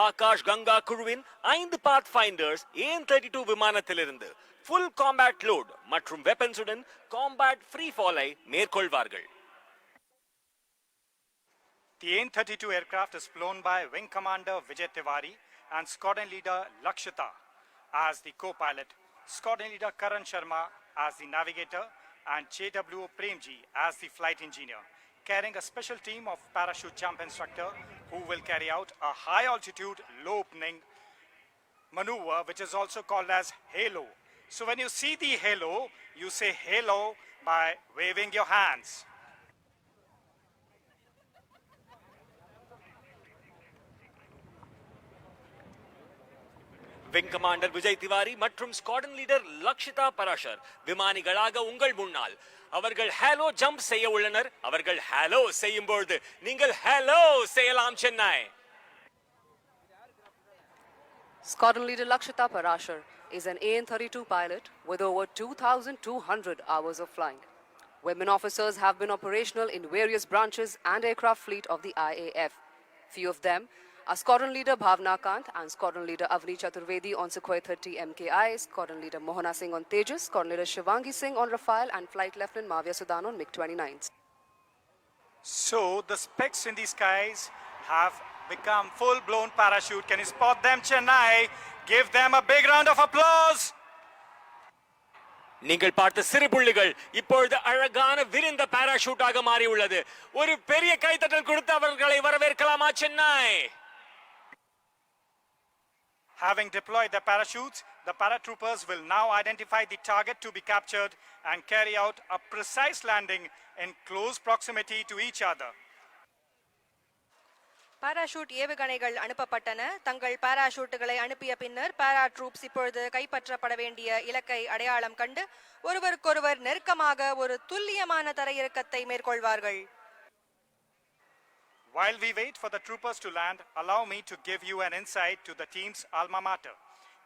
ஆகாஷ் கங்கா குழுவின் 5 pathfinders AN-32 விமானத்திலிருந்து full combat load மற்றும் வெப்பன்ஸுடன் காம்பேட் ஃப்ரீ ஃபாலை மேற்கொள்வார்கள். The AN-32 aircraft is flown by Wing Commander Vijay Tiwari and Squadron Leader Lakshita as the co-pilot, Squadron Leader Karan Sharma as the navigator, and JWO Premji as the flight engineer, carrying a special team of parachute jump instructor who will carry out a high altitude low opening maneuver which is also called as halo. So when you see the halo, you say halo by waving your hands. Wing commander Vijay Tiwari மற்றும் squadron leader Lakshitha Parashar விமானிகளாக உங்கள் முன்னால் அவர்கள் hello jump செய்ய உள்ளனர். அவர்கள் hello செய்யும் பொழுது நீங்கள் ஹலோ செய்யலாம் Chennai. Squadron leader Lakshita Parashar is an AN-32 pilot with over 2,200 hours of flying. Women officers have been operational in various branches and aircraft fleet of the IAF. Few of them are Squadron Leader Bhavna Kant and Squadron Leader Avni Chaturvedi on Sukhoi 30 MKI, Squadron Leader Mohana Singh on Tejas, Squadron Leader Shivangi Singh on Rafale, and Flight Lieutenant Mavya Sudan on MiG-29s. So the specks in the skies have become full-blown parachute. Can you spot them, Chennai? Give them a big round of applause. நீங்கள் பார்த்த சிறு புள்ளிகள் இப்பொழுது அழகான விரிந்த பாராஷூட்டாக மாறி உள்ளது. ஒரு பெரிய கைத்தட்டல் கொடுத்து அவர்களை வரவேற்கலாமா Chennai? Having deployed their parachutes, the paratroopers will now identify the target to be captured and carry out a precise landing in close proximity to each other. Parachute ஏவுகணைகள் அனுப்பப்பட்டன. தங்கள் பாராஷூட்டுகளை அனுப்பிய பின்னர் பாராட்ரூப்ஸ் இப்பொழுது கைப்பற்றப்பட வேண்டிய இலக்கை அடையாளம் கண்டு ஒருவருக்கொருவர் நெருக்கமாக ஒரு துல்லியமான தரையிறக்கத்தை மேற்கொள்வார்கள். While we wait for the troopers to land, allow me to give you an insight to the team's alma mater,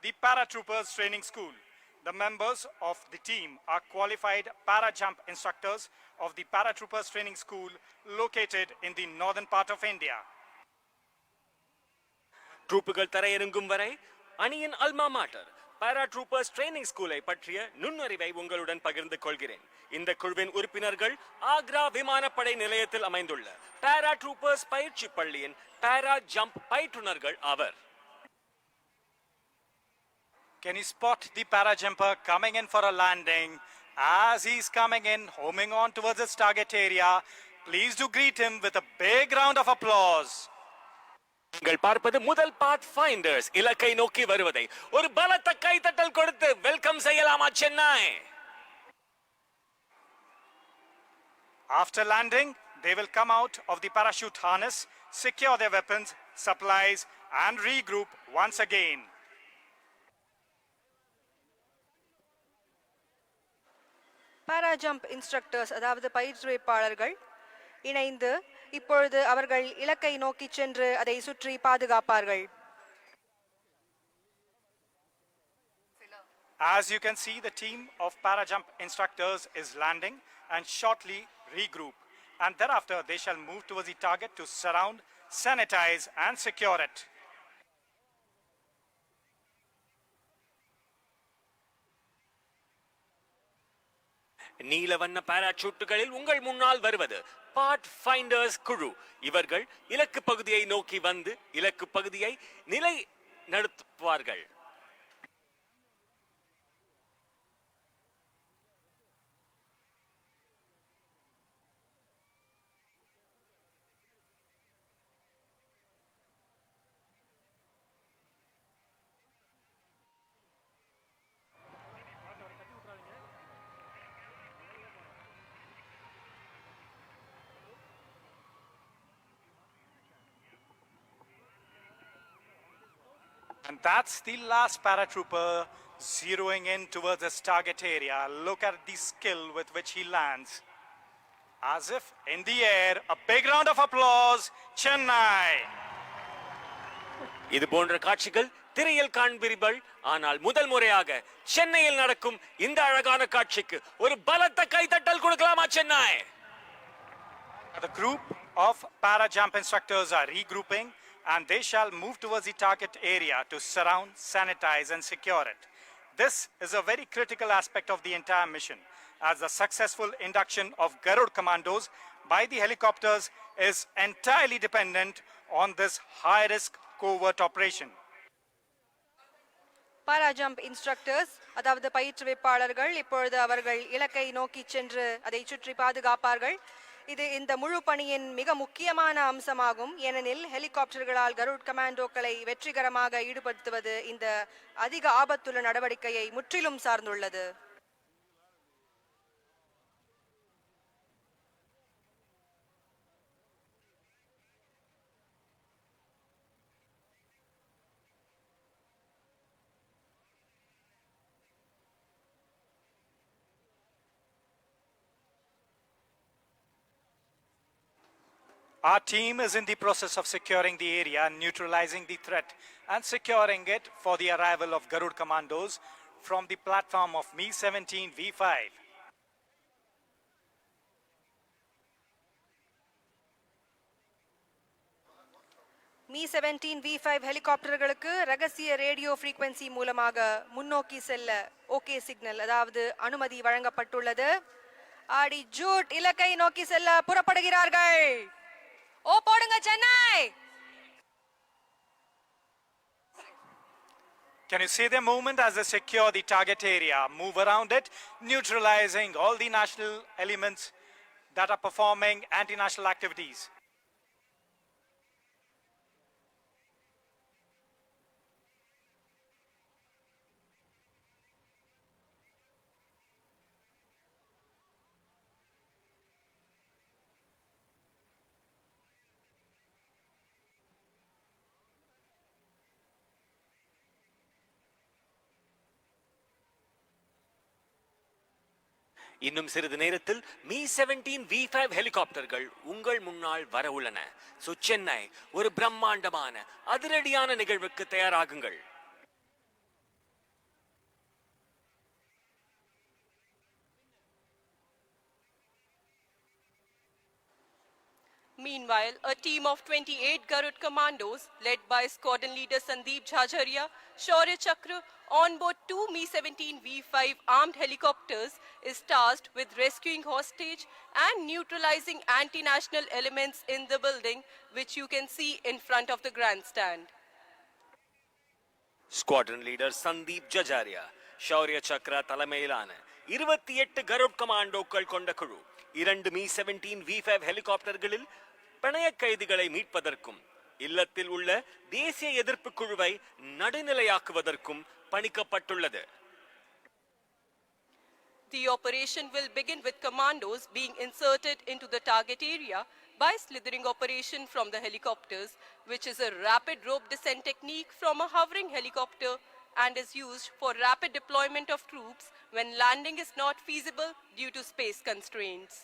the Paratroopers Training School. The members of the team are qualified para-jump instructors of the Paratroopers Training School located in the northern part of India. ட்ரூப்புகள் தரையிறங்கும் வரை அணியின் அல்மா மாட்டர் பாராட்ரூப்பர்ஸ் training ஸ்கூலை பற்றிய நுண்ணறிவை உங்களுடன் பகிர்ந்து கொள்கிறேன். இந்த குழுவின் உறுப்பினர்கள் ஆக்ரா விமானப்படை நிலையத்தில் அமைந்துள்ள பாராட்ரூப்பர்ஸ் பயிற்சி பள்ளியின் பாரா ஜம்ப் பயிற்றுனர்கள் ஆவர். Can you spot the para-jumper coming in for a landing? As he's coming in, homing on towards his target area, please do greet him with a big round of applause. நீங்கள் பார்ப்பது முதல் பாத் finders இலக்கை நோக்கி வருவதை ஒரு பலத்த கைத்தட்டல் கொடுத்து வெல்கம் செய்யலாமா Chennai? After landing, they will come out of the parachute harness, secure their weapons, supplies, and regroup once again. Para jump instructors அதாவது பயிற்றுவிப்பாளர்கள் இணைந்து இப்பொழுது அவர்கள் இலக்கை நோக்கி சென்று அதை சுற்றி பாதுகாப்பார்கள். As you can see, the team of para-jump instructors is landing and shortly regroup, and thereafter they shall move towards the target to surround, sanitize and secure it. நீலவண்ண பாராசூட்டுகளில் உங்கள் முன்னால் வருவது பாத் ஃபைண்டர்ஸ் குழு. இவர்கள் இலக்கு பகுதியை நோக்கி வந்து இலக்கு பகுதியை நிலை நடத்துவார்கள். And that's the last paratrooper zeroing in towards his target area. Look at the skill with which he lands. As if in the air, a big round of applause, Chennai. இது போன்ற காட்சிகள் திரையில் காண்பீர்கள். ஆனால் முதல் முறையாக சென்னையில் நடக்கும் இந்த அழகான காட்சிக்கு ஒரு பலத்த கைதட்டல் கொடுக்கலாமா Chennai? The group of para jump instructors are regrouping and they shall move towards the target area to surround, sanitize and secure it. This is a very critical aspect of the entire mission, as the successful induction of Garud commandos by the helicopters is entirely dependent on this high-risk covert operation. Para jump instructors அதாவது பயிற்றுவிப்பாளர்கள் இப்பொழுது அவர்கள் இலக்கை நோக்கி சென்று அதை சுற்றி பாதுகாப்பார்கள். இது இந்த முழு பணியின் மிக முக்கியமான அம்சமாகும். ஏனெனில் ஹெலிகாப்டர்களால் கருட் கமாண்டோக்களை வெற்றிகரமாக ஈடுபடுத்துவது இந்த அதிக ஆபத்துள்ள நடவடிக்கையை முற்றிலும் சார்ந்துள்ளது. Our team is in the process of securing the area, neutralizing the threat and securing it for the arrival of Garud commandos from the platform of Mi-17 V5. Mi-17 V5 ஹெலிகாப்டர்களுக்கு ரகசிய ரேடியோ ஃப்ரீக்வென்சி மூலமாக முன்னோக்கி செல்ல okay signal அதாவது அனுமதி வழங்கப்பட்டுள்ளது. ஆடி Jude இலக்கை நோக்கி செல்ல புறப்படுகிறார்கள். ஓ போடுங்க Chennai. Can you see the movement as they secure the target area, move around it, neutralizing all the national elements that are performing anti-national activities? இன்னும் சிறிது நேரத்தில் Mi-17 V5 ஹெலிகாப்டர்கள் உங்கள் முன்னால் வர உள்ளன. சோ சென்னை ஒரு பிரம்மாண்டமான அதிரடியான நிகழ்வுக்கு தயாராகுங்கள். Meanwhile, a team of 28 Garud commandos, led by squadron leader Sandeep Jhajaria, Shaurya Chakra, on board two Mi-17 V5 armed helicopters, is tasked with rescuing hostage and neutralizing anti-national elements in the building, which you can see in front of the grandstand. Squadron leader Sandeep Jajaria, Shaurya Chakra தலைமையிலான 28 கருட் கமாண்டோக்கள் கொண்ட குழு 2 Mi-17 V5 ஹெலிகாப்டர்களில் பணைய கைதிகளை மீட்பதற்கும் இல்லத்தில் உள்ள தேசிய எதிர்ப்பு குழுவை நடுநிலையாக்குவதற்கும் பணிக்கப்பட்டுள்ளது. The operation will begin with commandos being inserted into the target area by slithering operation from the helicopters, which is a rapid rope descent technique from a hovering helicopter and is used for rapid deployment of troops when landing is not feasible due to space constraints.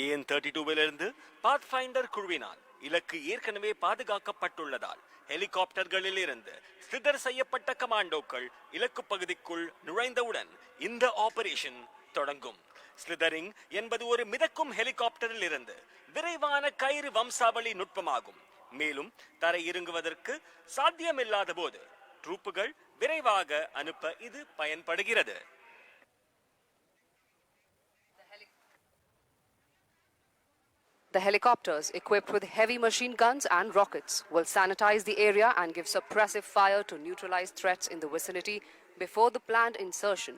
AN-32விலிருந்து pathfinder குழுவினால் இலக்கு ஏற்கனவே பாதுகாக்கப்பட்டுள்ளதால் ஹெலிகாப்டர்களில் இருந்து slither செய்யப்பட்ட கமாண்டோக்கள் இலக்கு பகுதிக்குள் நுழைந்தவுடன் இந்த operation தொடங்கும். ஸ்லிதரிங் என்பது ஒரு மிதக்கும் ஹெலிகாப்டரில் இருந்து விரைவான கயிறு வம்சாவளி நுட்பமாகும். மேலும் தரை இறங்குவதற்கு சாத்தியமில்லாத போது ட்ரூப்புகள் விரைவாக அனுப்ப இது பயன்படுகிறது. The helicopters, equipped with heavy machine guns and rockets, will sanitize the area and give suppressive fire to neutralize threats in the vicinity before the planned insertion.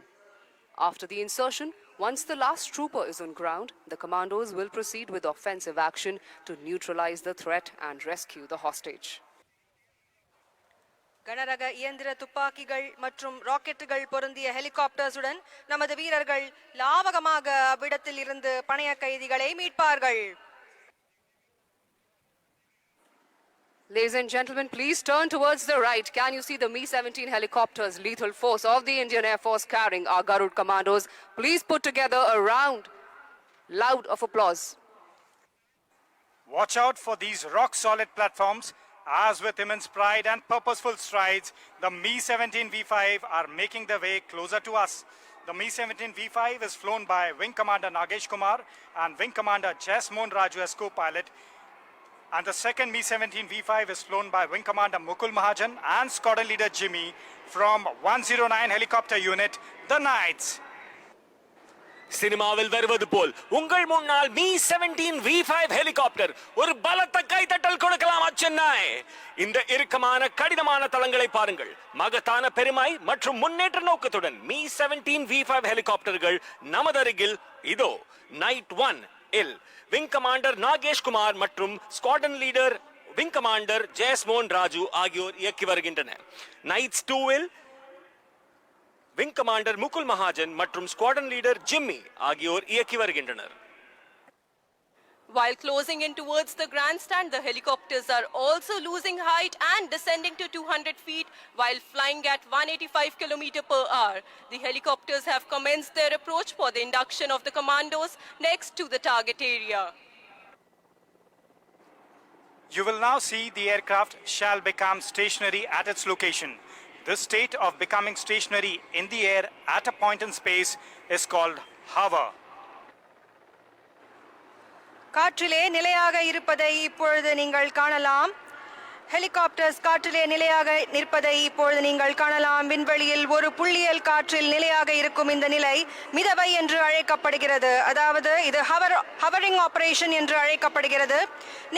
After the insertion, once the last trooper is on ground, the commandos will proceed with offensive action to neutralize the threat and rescue the hostage. கனரக இயந்திர துப்பாக்கிகள் மற்றும் ராக்கெட்டுகள் பொருந்திய ஹெலிகாப்டர்ஸுடன் நமது வீரர்கள் லாவகமாக அவ்விடத்தில் இருந்து பணைய கைதிகளை மீட்பார்கள். Ladies and gentlemen, please turn towards the right. Can you see the Mi-17 helicopters, lethal force of the Indian Air Force carrying our Garud commandos? Please put together a round, loud of applause. Watch out for these rock-solid platforms. As with immense pride and purposeful strides, the Mi-17 V5 are making their way closer to us. The Mi-17 V5 is flown by Wing Commander Nagesh Kumar and Wing Commander Jasmone Raju as co-pilot. And the second Mi-17 V5 is flown by Wing Commander Mukul Mahajan and Squadron Leader Jimmy from 109 Helicopter Unit, the Knights. சினிமாவில் வருவது போல் உங்கள் முன்னால் Mi-17 V5 helicopter ஒரு பலத்த கைதட்டல் கொடுக்கலாம் சென்னை. இந்த இறுக்கமான கடினமான தளங்களை பாருங்கள். மகத்தான பெருமை மற்றும் முன்னேற்ற நோக்கத்துடன் Mi-17 V5 ஹெலிகாப்டர்கள் நமது அருகில் இதோ நைட் 1 இல் விங் கமாண்டர் நாகேஷ் குமார் மற்றும் squadron leader wing commander Jayasmohan Raju ஆகியோர் இயக்கி வருகின்றனர். நைட்ஸ் 2 இல் விங் கமாண்டர் முகுல் மகாஜன் மற்றும் ஸ்குவாட்ரன் லீடர் ஜிம்மி ஆகியோர் இயக்கி வருகின்றனர். While closing in towards the grandstand, the helicopters are also losing height and descending to 200 feet while flying at 185 km per hour. The helicopters have commenced their approach for the induction of the commandos next to the target area. You will now see the aircraft shall become stationary at its location. This state of becoming stationary in the air at a point in space is called hover. காற்றிலே நிலையாக இருப்பதை இப்பொழுது நீங்கள் காணலாம். Helicopters காற்றிலே நிலையாக நிற்பதை இப்பொழுது நீங்கள் காணலாம். விண்வெளியில் ஒரு புள்ளியல் காற்றில் நிலையாக இருக்கும் இந்த நிலை மிதவை என்று அழைக்கப்படுகிறது. அதாவது இது ஹவரிங் ஆபரேஷன் என்று அழைக்கப்படுகிறது.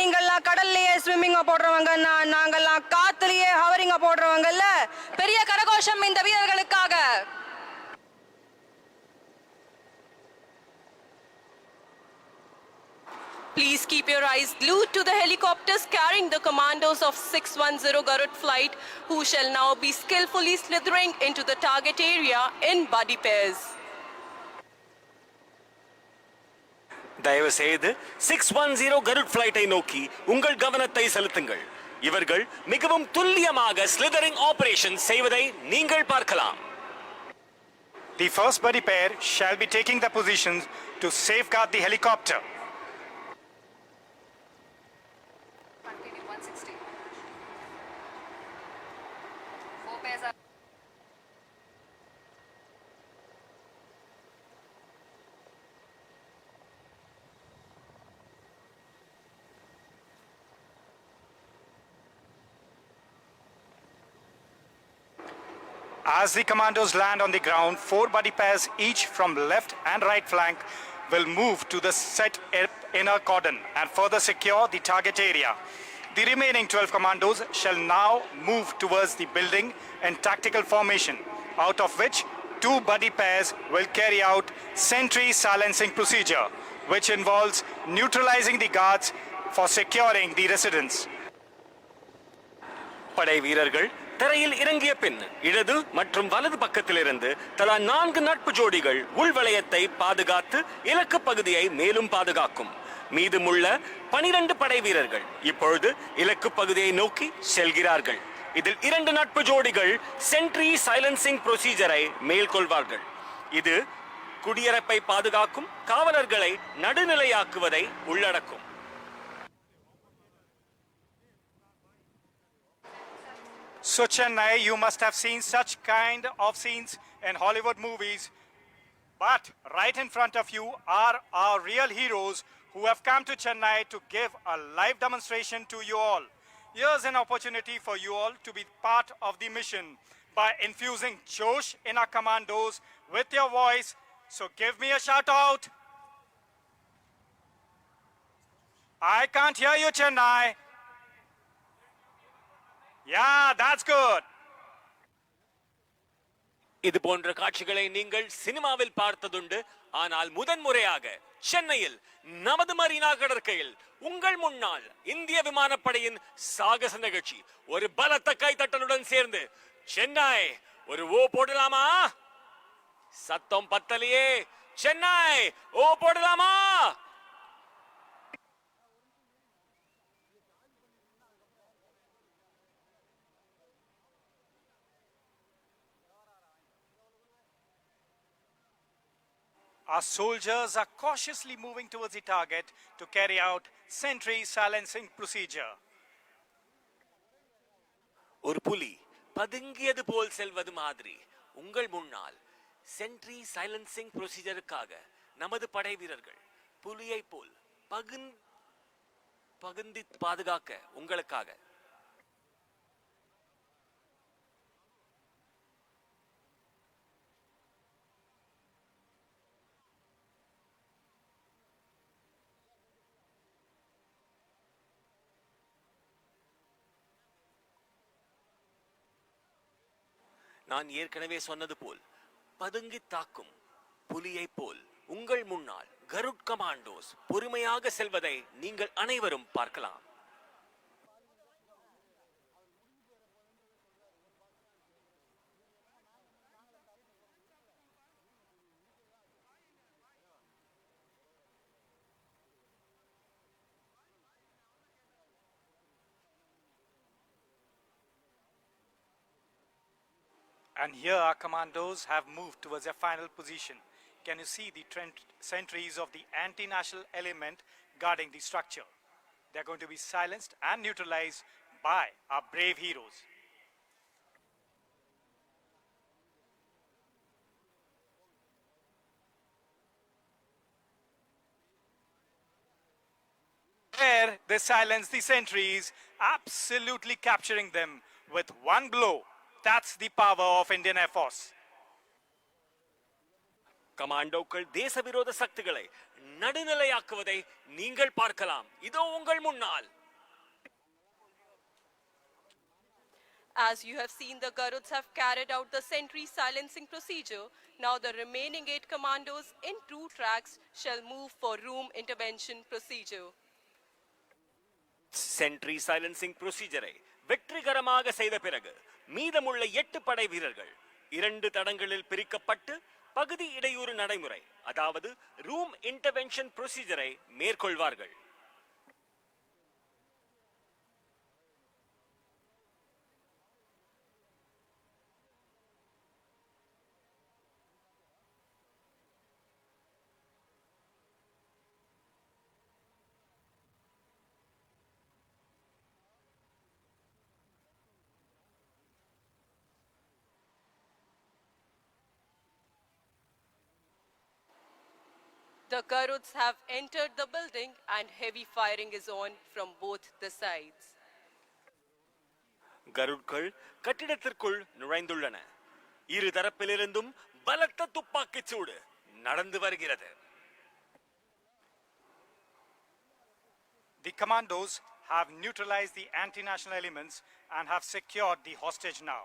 நீங்கள்லாம் கடல்லையே ஸ்விம்மிங்க போடுறவங்க, நாங்கள்லாம் காத்துலயே ஹவரிங்க போடுறவங்கல்ல. பெரிய கரகோஷம் இந்த வீரர்களுக்காக. Please keep your eyes glued to the helicopters carrying the commandos of 610 Garud flight, who shall now be skillfully slithering into the target area in buddy pairs. தயவு செய்து 610 கருட் ஃபிளைட்டை நோக்கி உங்கள் கவனத்தை செலுத்துங்கள். இவர்கள் மிகவும் துல்லியமாக ஸ்லிதரிங் ஆபரேஷன் செய்வதை நீங்கள் பார்க்கலாம். The first buddy pair shall be taking the positions to safeguard the helicopter. As the commandos land on the ground, 4 buddy pairs each from left and right flank will move to the set inner cordon and further secure the target area. The remaining 12 commandos shall now move towards the building in tactical formation, out of which 2 buddy pairs will carry out sentry silencing procedure, which involves neutralizing the guards for securing the residence. படை வீரர்கள் தரையில் இறங்கிய பின் இடது மற்றும் வலது பக்கத்திலிருந்து தலா 4 நட்பு ஜோடிகள் உள்வளையத்தை பாதுகாத்து இலக்கு பகுதியை மேலும் பாதுகாக்கும். மீதமுள்ள 12 படை வீரர்கள் இப்பொழுது இலக்கு பகுதியை நோக்கி செல்கிறார்கள். இதில் 2 நட்பு ஜோடிகள் சென்ட்ரி சைலன்சிங் ப்ரொசீஜரை மேற்கொள்வார்கள். இது குடியரப்பை பாதுகாக்கும் காவலர்களை நடுநிலையாக்குவதை உள்ளடக்கும். So Chennai, you must have seen such kind of scenes in Hollywood movies. But right in front of you are our real heroes who have come to Chennai to give a live demonstration to you all. Here's an opportunity for you all to be part of the mission by infusing Josh in our commandos with your voice. So give me a shout out. I can't hear you, Chennai. Yeah, that's good. இது போன்ற காட்சிகளை நீங்கள் சினிமாவில் பார்த்ததுண்டு. ஆனால் முதன்முறையாக சென்னையில் நமது Marina கடற்கையில் உங்கள் முன்னால் இந்திய விமானப்படையின் சாகச நிகழ்ச்சி ஒரு பலத்த கைத்தட்டலுடன் சேர்ந்து சென்னை ஒரு ஓ போடலாமா? சத்தம் பத்தலையே. சென்னை ஓ போடலாமா? Our soldiers are cautiously moving towards the target to carry out sentry silencing procedure. ஒரு புலி பதுங்கியது போல் செல்வது மாதிரி உங்கள் முன்னால் சென்ட்ரி சைலன்சிங் ப்ரொசீஜருக்காக நமது படை வீரர்கள் புலியை போல் பகுந்தி பாதுகாக்க உங்களுக்காக. நான் ஏற்கனவே சொன்னது போல் பதுங்கி தாக்கும் புலியை போல் உங்கள் முன்னால் கருட் கமாண்டோஸ் பொறுமையாக செல்வதை நீங்கள் அனைவரும் பார்க்கலாம். And here our commandos have moved towards their final position. Can you see the sentries of the anti-national element guarding the structure? They are going to be silenced and neutralized by our brave heroes. There they silence the sentries, absolutely capturing them with one blow. That's the power of Indian Air Force. கமாண்டோக்கள் தேச விரோத சக்திகளை நடுநிலையாக்குவதை நீங்கள் பார்க்கலாம். இதோ உங்கள் முன்னால். As you have seen, the Garuds have carried out the sentry silencing procedure. Now the remaining 8 commandos in 2 tracks shall move for room intervention procedure. Sentry silencing ப்ரொசீஜரை வெற்றிகரமாக செய்த பிறகு மீதமுள்ள 8 படை வீரர்கள் 2 தடங்களில் பிரிக்கப்பட்டு பகுதி இடையூறு நடைமுறை, அதாவது ரூம் இன்டர்வென்ஷன் ப்ரொசீஜரை மேற்கொள்வார்கள். The Garuds have entered the building and heavy firing is on from both the sides. கருட்கள் கட்டிடத்திற்குள் நுழைந்துள்ளன. இரு தரப்பிலிருந்தும் பலத்த துப்பாக்கிச் சூடு நடந்து வருகிறது. The commandos have neutralized the anti-national elements and have secured the hostage now.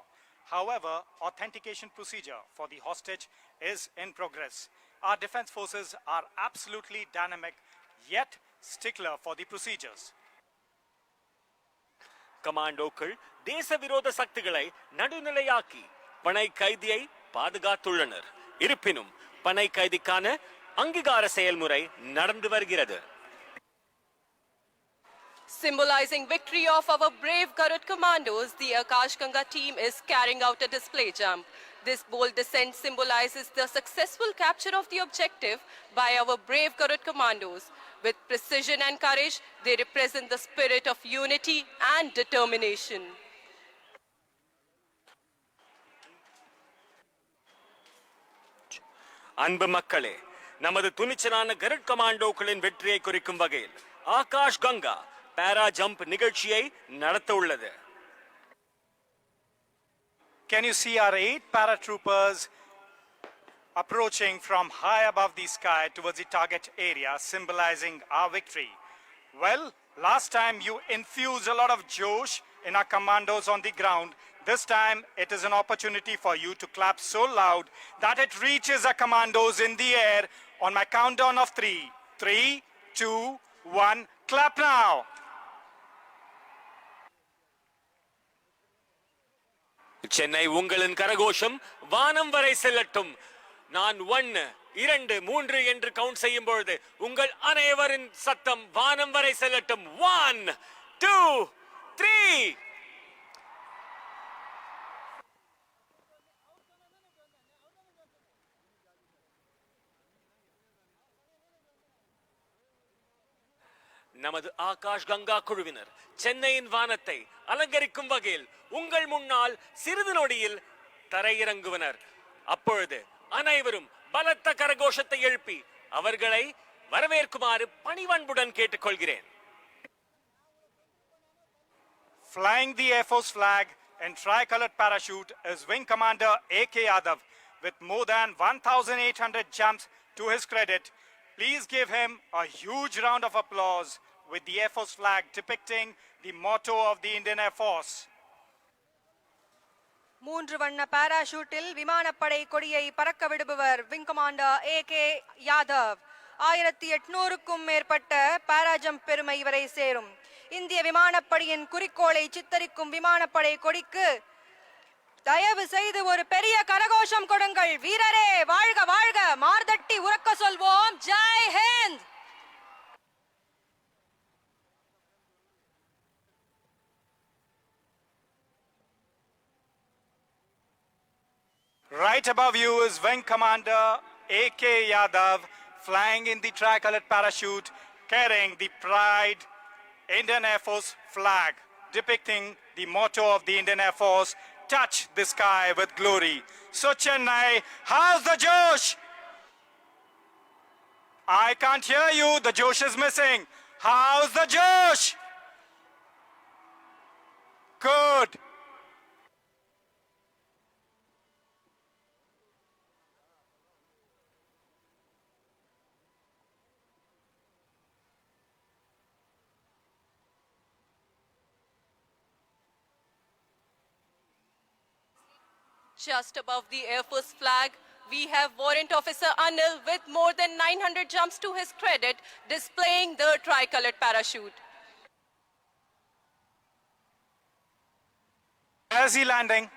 However, authentication procedure for the hostage is in progress. Our defense forces are absolutely dynamic, yet stickler for the procedures. கமாண்டோக்கள் தேச விரோத சக்திகளை நடுநிலையாக்கி பனை கைதியை பாதுகாத்துள்ளனர். இருப்பினும் பனை கைதிக்கான அங்கீகார செயல்முறை நடந்து வருகிறது. Symbolizing victory of our brave Garud commandos, the Akash Ganga team is carrying out a display jump. This bold descent symbolizes the successful capture of the objective by our brave Garud commandos. With precision and courage, they represent the spirit of unity and determination. அன்பு மக்களே, நமது துணிச்சலான கருட் கமாண்டோக்களின் வெற்றியை குறிக்கும் வகையில் ஆகாஷ் கங்கா பாரா jump நிகழ்ச்சியை நடத்த உள்ளது. Can you see our 8 paratroopers approaching from high above the sky towards the target area, symbolizing our victory? Well, last time you infused a lot of josh in our commandos on the ground. This time it is an opportunity for you to clap so loud that it reaches our commandos in the air. On my countdown of 3, 3, 2, 1, clap now! Chennai உங்களின் கரகோஷம் வானம் வரை செல்லட்டும். நான் 1, 2, 3 என்று count செய்யும் பொழுது உங்கள் அனைவரின் சத்தம் வானம் வரை செல்லட்டும். 1, 2, 3. நமது ஆகாஷ் கங்கா குழுவினர் சென்னையின் வானத்தை அலங்கரிக்கும் வகையில் உங்கள் முன்னால் சிறிது நொடியில் தரையிறங்குவனர். அப்பொழுது அனைவரும் பலத்த கரகோஷத்தை எழுப்பி அவர்களை வரவேற்குமாறு பணிவன்புடன் கேட்டுக்கொள்கிறேன். Flying the Air Force flag in tricolored parachute is Wing Commander A.K. Yadav with more than 1,800 jumps to his credit. Please give him a huge round of applause with the Air Force flag depicting the motto of the Indian Air Force. மூன்று வண்ண பாராஷூட்டில் விமானப்படை கொடியை பறக்க விடுபவர் wing commander A.K. Yadav. 1800க்கும் மேற்பட்ட பாராஜம்ப் பெருமை இவரை சேரும். இந்திய விமானப்படையின் குறிக்கோளை சித்தரிக்கும் விமானப்படை கொடிக்கு தயவு செய்து ஒரு பெரிய கரகோஷம் கொடுங்கள். வீரரே வாழ்க வாழ்க, மார்தட்டி உறக்க சொல்வோம், Jai Hind. Right above you is Wing Commander A.K. Yadav flying in the tricolored parachute carrying the Pride Indian Air Force flag depicting the motto of the Indian Air Force, touch the sky with glory. So Chennai, how's the Josh? I can't hear you, the Josh is missing. How's the Josh? Good. Just above the Air Force flag, we have Warrant Officer Anil with more than 900 jumps to his credit, displaying the tricolored parachute. Where's he landing?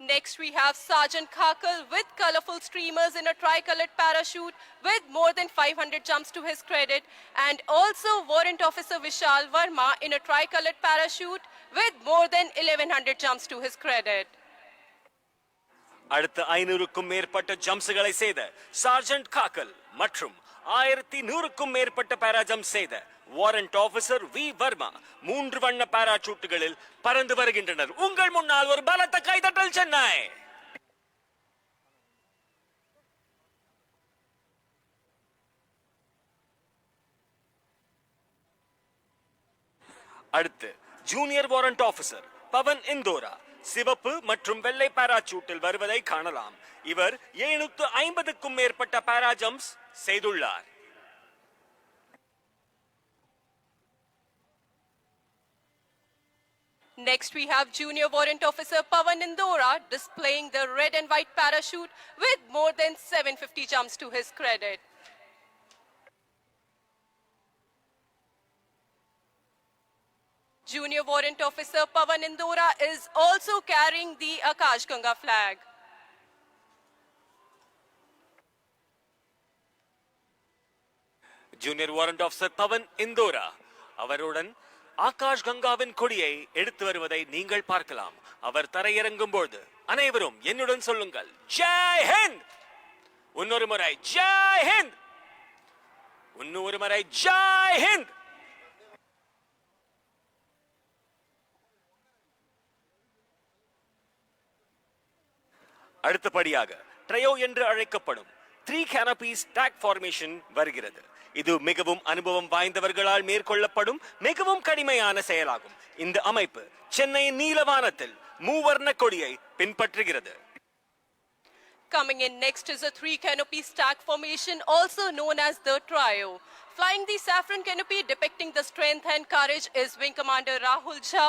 Next, we have Sergeant Khakal with colorful streamers in a tricolored parachute with more than 500 jumps to his credit, and also Warrant Officer Vishal Verma in a tricolored parachute with more than 1100 jumps to his credit. அடுத்த 500க்கும் மேற்பட்ட ஜம்ப்ஸ்களை செய்த sergeant Gaggal மற்றும் 1100க்கும் மேற்பட்ட பாராஜம்ப் செய்த warrant officer we Verma 3 வண்ண பாராசூட்டுகளில் பறந்து வருகின்றனர். உங்கள் முன்னால் ஒரு பலத்த கைதட்டல் சென்னை. அடுத்து ஜூனியர் வாரண்ட் ஆபீசர் பவன் இந்தோரா சிவப்பு மற்றும் வெள்ளை பாராசூட்டில் வருவதை காணலாம். இவர் 750க்கும் மேற்பட்ட பாராஜம்ப்ஸ் செய்துள்ளார். Next, we have Junior Warrant Officer Pavan Indora displaying the red and white parachute with more than 750 jumps to his credit. Junior Warrant Officer Pavan Indora is also carrying the Akash Ganga flag. Junior warrant officer Pawan Indora அவருடன் ஆகாஷ் கங்காவின் கொடியை எடுத்து வருவதை நீங்கள் பார்க்கலாம். அவர் தரையிறங்கும் போது அனைவரும் என்னுடன் சொல்லுங்கள், ஜெய் ஹிந்த். இன்னொரு முறை ஜெய் ஹிந்த். இன்னொரு முறை ஜெய் ஹிந்த். அடுத்தபடியாக ட்ரையோ என்று அழைக்கப்படும் 3 canopy stack formation வருகிறது. இது மிகவும் அனுபவம் வாய்ந்தவர்களால் மேற்கொள்ளப்படும் மிகவும் கடிமையான செயலாகும். இந்த அமைப்பு சென்னையின் நீலவானத்தில் மூவர்ண கொடியை பின்பற்றுகிறது. Coming in next is a 3 canopy stack formation, also known as the trio. Flying the saffron canopy depicting the strength and courage is Wing Commander Rahul Jha.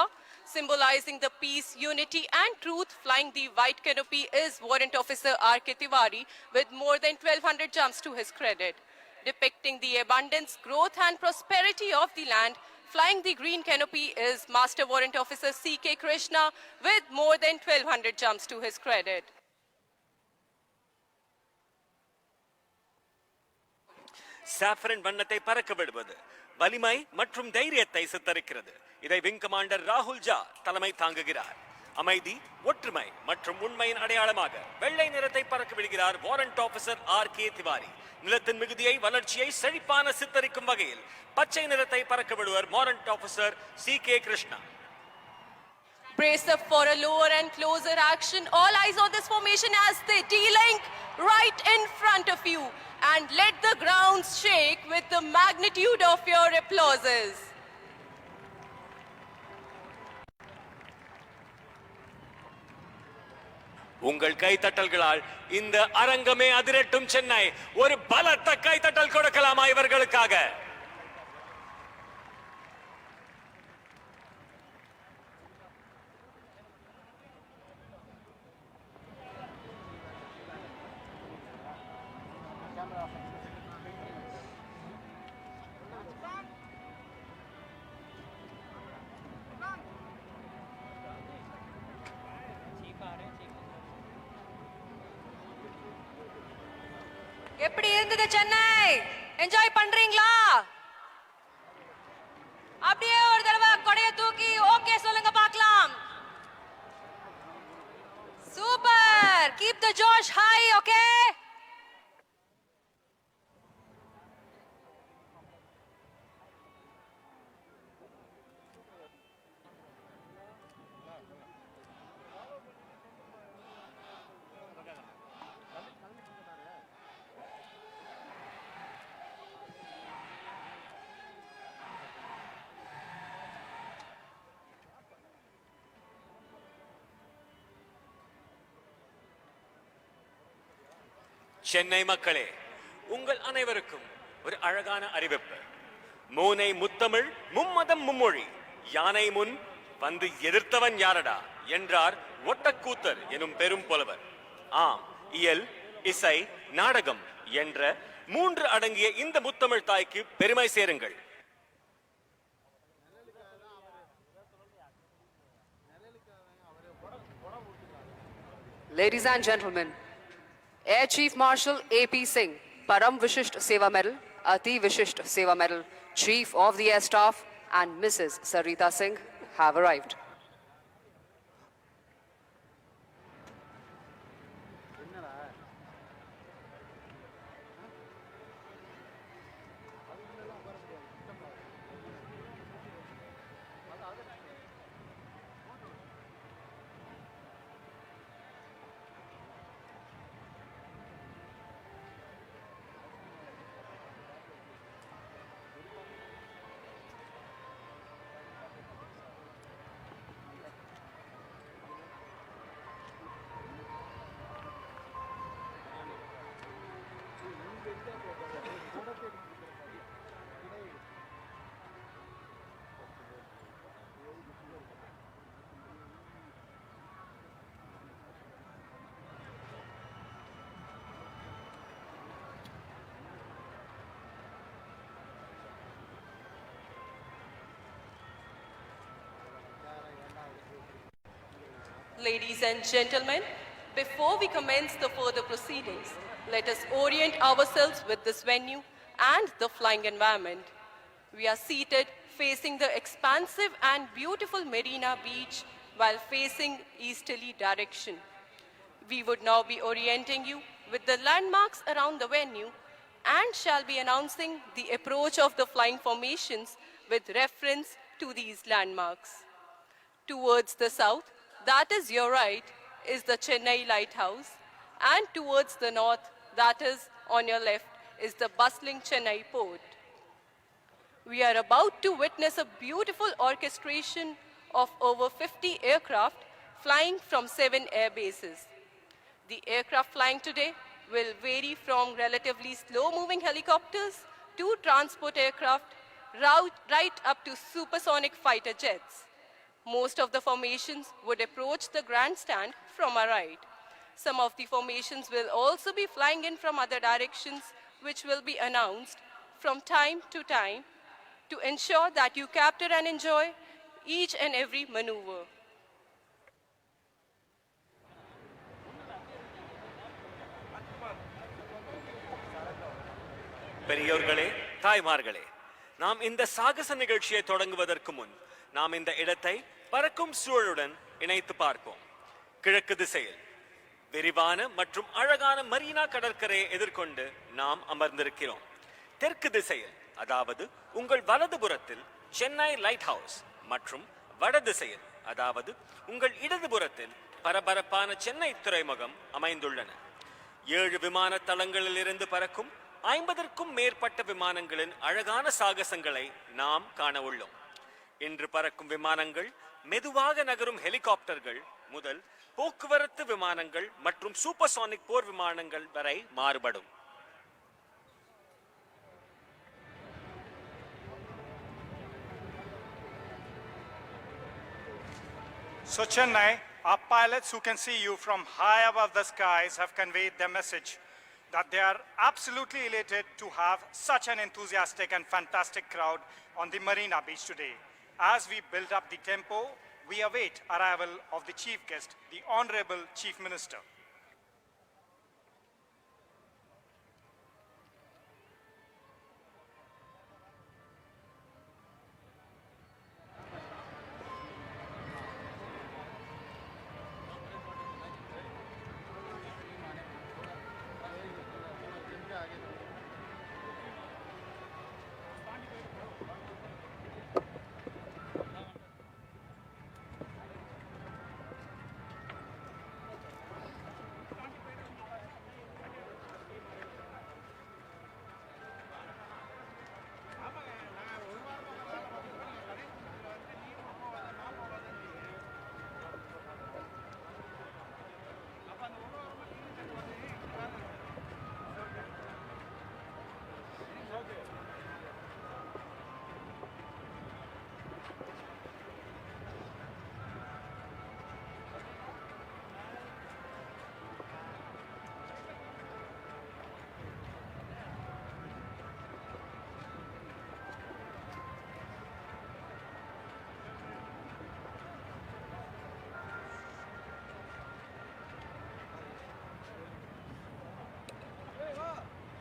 Symbolizing the peace, unity and truth, flying the white canopy is Warrant Officer R.K. Tiwari with more than 1200 jumps to his credit. Depicting the abundance, growth and prosperity of the land, flying the green canopy is Master Warrant Officer C.K. Krishna with more than 1200 jumps to his credit. Saffron வண்ணத்தை பறக்க விடுவது வலிமை மற்றும் தைரியத்தை சித்தரிக்கிறது. இதை wing commander ராகுல் ஜா தலைமை தாங்குகிறார். அமைதி, ஒற்றுமை மற்றும் உண்மையின் அடையாளமாக வெள்ளை நிறத்தை பறக்க விடுகிறார் வாரண்ட் ஆபீசர் R.K. திவாரி. நிலத்தின் மிகுதியை, வளர்ச்சியை, செழிப்பான சித்தரிக்கும் வகையில் பச்சை நிறத்தை பறக்க விடுவர் warrant officer C.K. Krishna. Brace up for a lower and closer action. All eyes on this formation as they D-link right in front of you. And let the ground shake with the magnitude of your applauses. உங்கள் கைத்தட்டல்களால் இந்த அரங்கமே அதிரட்டும். சென்னை ஒரு பலத்த கைத்தட்டல் கொடுக்கலாமா இவர்களுக்காக? எப்படி இருந்தது Chennai? Enjoy பண்றீங்களா? அப்படியே ஒரு தடவை கொடைய தூக்கி ஓகே சொல்லுங்க பார்க்கலாம். Super. Keep the Josh high. Okay. Chennai மக்களே, உங்கள் அனைவருக்கும் ஒரு அழகான அறிவிப்பு. மூனை முத்தமிழ், மும்மதம் மும்மொழி, யானை முன் வந்து எதிர்த்தவன் யாரடா என்றார் ஒட்டக்கூத்தர் எனும் பெரும் புலவர். ஆம், இயல், இசை, நாடகம் என்ற 3 அடங்கிய இந்த முத்தமிழ் தாய்க்கு பெருமை சேருங்கள். Ladies and gentlemen, Air Chief Marshal A.P. Singh, Param Vishisht Seva Medal, Ati Vishisht Seva Medal, Chief of the Air Staff, and Mrs. Sarita Singh have arrived. Ladies and gentlemen, before we commence the further proceedings, let us orient ourselves with this venue and the flying environment. We are seated facing the expansive and beautiful Marina Beach while facing easterly direction. We would now be orienting you with the landmarks around the venue and shall be announcing the approach of the flying formations with reference to these landmarks. Towards the south, that is your right, is the Chennai Lighthouse, and towards the north, that is on your left, is the bustling Chennai port. We are about to witness a beautiful orchestration of over 50 aircraft flying from 7 air bases. The aircraft flying today will vary from relatively slow-moving helicopters to transport aircraft right up to supersonic fighter jets. Most of the formations would approach the grandstand from our right. Some of the formations will also be flying in from other directions, which will be announced from time to time to ensure that you capture and enjoy each and every maneuver. பெரியோர்களே, தாய்மார்களே, நாம் இந்த சாகச நிகழ்ச்சியை தொடங்குவதற்கு முன் நாம் இந்த இடத்தை பறக்கும் சூழலுடன் இணைத்து பார்ப்போம். கிழக்கு திசையில் விரிவான மற்றும் அழகான மரீனா கடற்கரையை எதிர்கொண்டு நாம் அமர்ந்திருக்கிறோம். தெற்கு திசையில், அதாவது உங்கள் வலதுபுறத்தில் சென்னை லைட் ஹவுஸ் மற்றும் வட திசையில், அதாவது உங்கள் இடதுபுறத்தில் பரபரப்பான சென்னை துறைமுகம் அமைந்துள்ளன. 7 விமான தளங்களில் இருந்து பறக்கும் 50க்கும் மேற்பட்ட விமானங்களின் அழகான சாகசங்களை நாம் காண உள்ளோம். இன்று பறக்கும் விமானங்கள் மெதுவாக நகரும் ஹெலிகாப்டர்கள் முதல் போக்குவரத்து விமானங்கள் மற்றும் சூப்பர்சானிக் போர் விமானங்கள் வரை மாறுபடும். So Chennai, our pilots who can see you from high above the skies have conveyed their message that they are absolutely elated to have such an enthusiastic and fantastic crowd on the Marina Beach today. As we build up the tempo, we await arrival of the chief guest, the Honorable Chief Minister.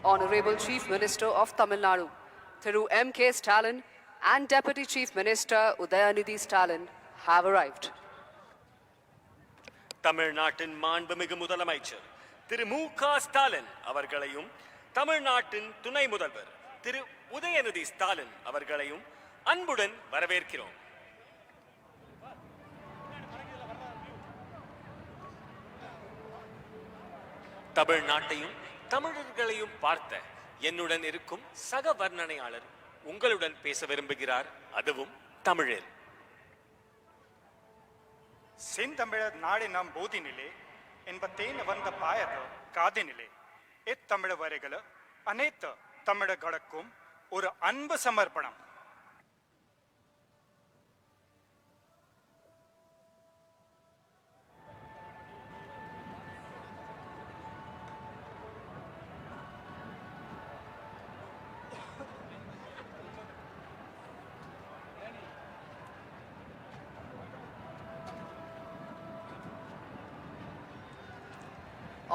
Honorable Chief Minister of Tamil Nadu, Thiru M.K. Stalin and Deputy Chief Minister Udayanidhi Stalin have arrived. தமிழ்நாட்டின் மாண்புமிகு முதலமைச்சர் திரு மு.க. ஸ்டாலின் அவர்களையும் தமிழ்நாட்டின் துணை முதல்வர் திரு உதயநிதி ஸ்டாலின் அவர்களையும் அன்புடன் வரவேற்கிறோம். தமிழ்நாட்டையும் தமிழர்களையும் பார்த்த என்னுடன் இருக்கும் சக வர்ணனையாளர் உங்களுடன் பேச விரும்புகிறார், அதுவும் தமிழில். செந்தமிழர் நாடினம் போதினிலே என்பத்தேன் வந்த பாயத காதினிலே இத்தமிழ வரைகள அனைத்து தமிழர்களுக்கும் ஒரு அன்பு சமர்ப்பணம்.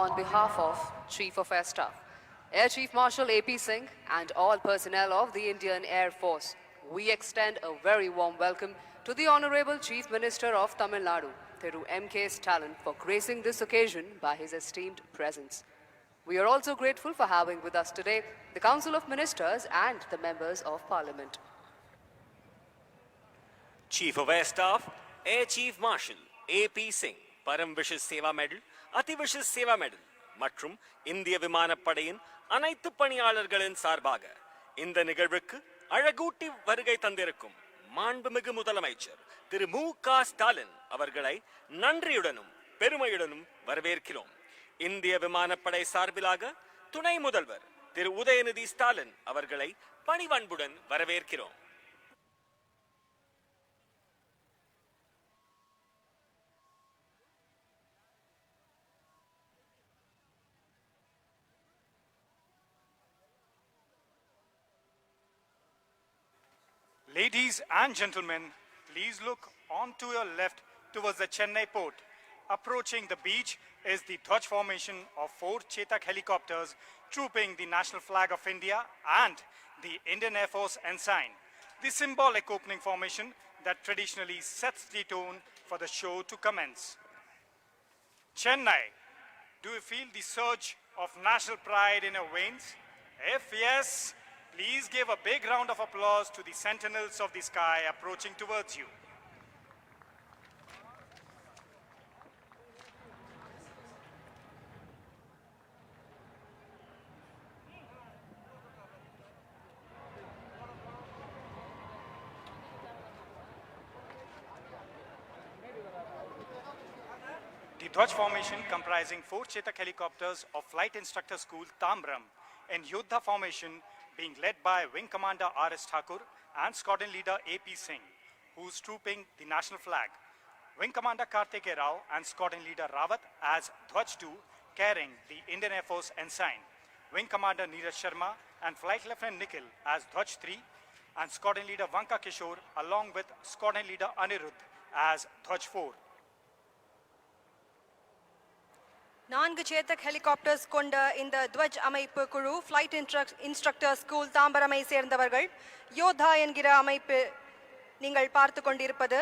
On behalf of Chief of Air Staff, Air Chief Marshal A.P. Singh and all personnel of the Indian Air Force, we extend a very warm welcome to the Honorable Chief Minister of Tamil Nadu, Thiru M.K. Stalin, for gracing this occasion by his esteemed presence. We are also grateful for having with us today the Council of Ministers and the members of Parliament. Chief of Air Staff, Air Chief Marshal A.P. Singh, Param Vishis Seva Medal, Ati Vishis Seva Medal மற்றும் இந்திய விமானப்படையின் அனைத்து பணியாளர்களின் சார்பாக இந்த நிகழ்வுக்கு அழகூட்டி வருகை தந்திருக்கும் மாண்புமிகு முதலமைச்சர் திரு மு.க. ஸ்டாலின் அவர்களை நன்றியுடனும் பெருமையுடனும் வரவேற்கிறோம். இந்திய விமானப்படை சார்பிலாக துணை முதல்வர் திரு உதயநிதி ஸ்டாலின் அவர்களை பணிவன்புடன் வரவேற்கிறோம். Ladies and gentlemen, please look on to your left towards the Chennai port. Approaching the beach is the Dhwaj formation of 4 Chetak helicopters trooping the national flag of India and the Indian Air Force ensign. The symbolic opening formation that traditionally sets the tone for the show to commence. Chennai, do you feel the surge of national pride in your veins? If yes, please give a big round of applause to the sentinels of the sky approaching towards you. The Dhwaj formation comprising 4 Chetak helicopters of Flight Instructor School Tambram and Yodha formation being led by Wing Commander R.S. Thakur and Squadron Leader A.P. Singh, who's trooping the national flag. Wing Commander Kartike Rao and Squadron Leader Rawat as Dhwaj 2 carrying the Indian Air Force ensign. Wing Commander Neeraj Sharma and Flight Lieutenant Nikhil as Dhwaj 3 and Squadron Leader Vanka Kishore along with Squadron Leader Anirudh as Dhwaj 4. 4 Chetak helicopters கொண்ட இந்த துவஜ் அமைப்பு குழு flight instructor school தாம்பரமை சேர்ந்தவர்கள். யோதா என்கிற அமைப்பு நீங்கள் பார்த்து கொண்டிருப்பது.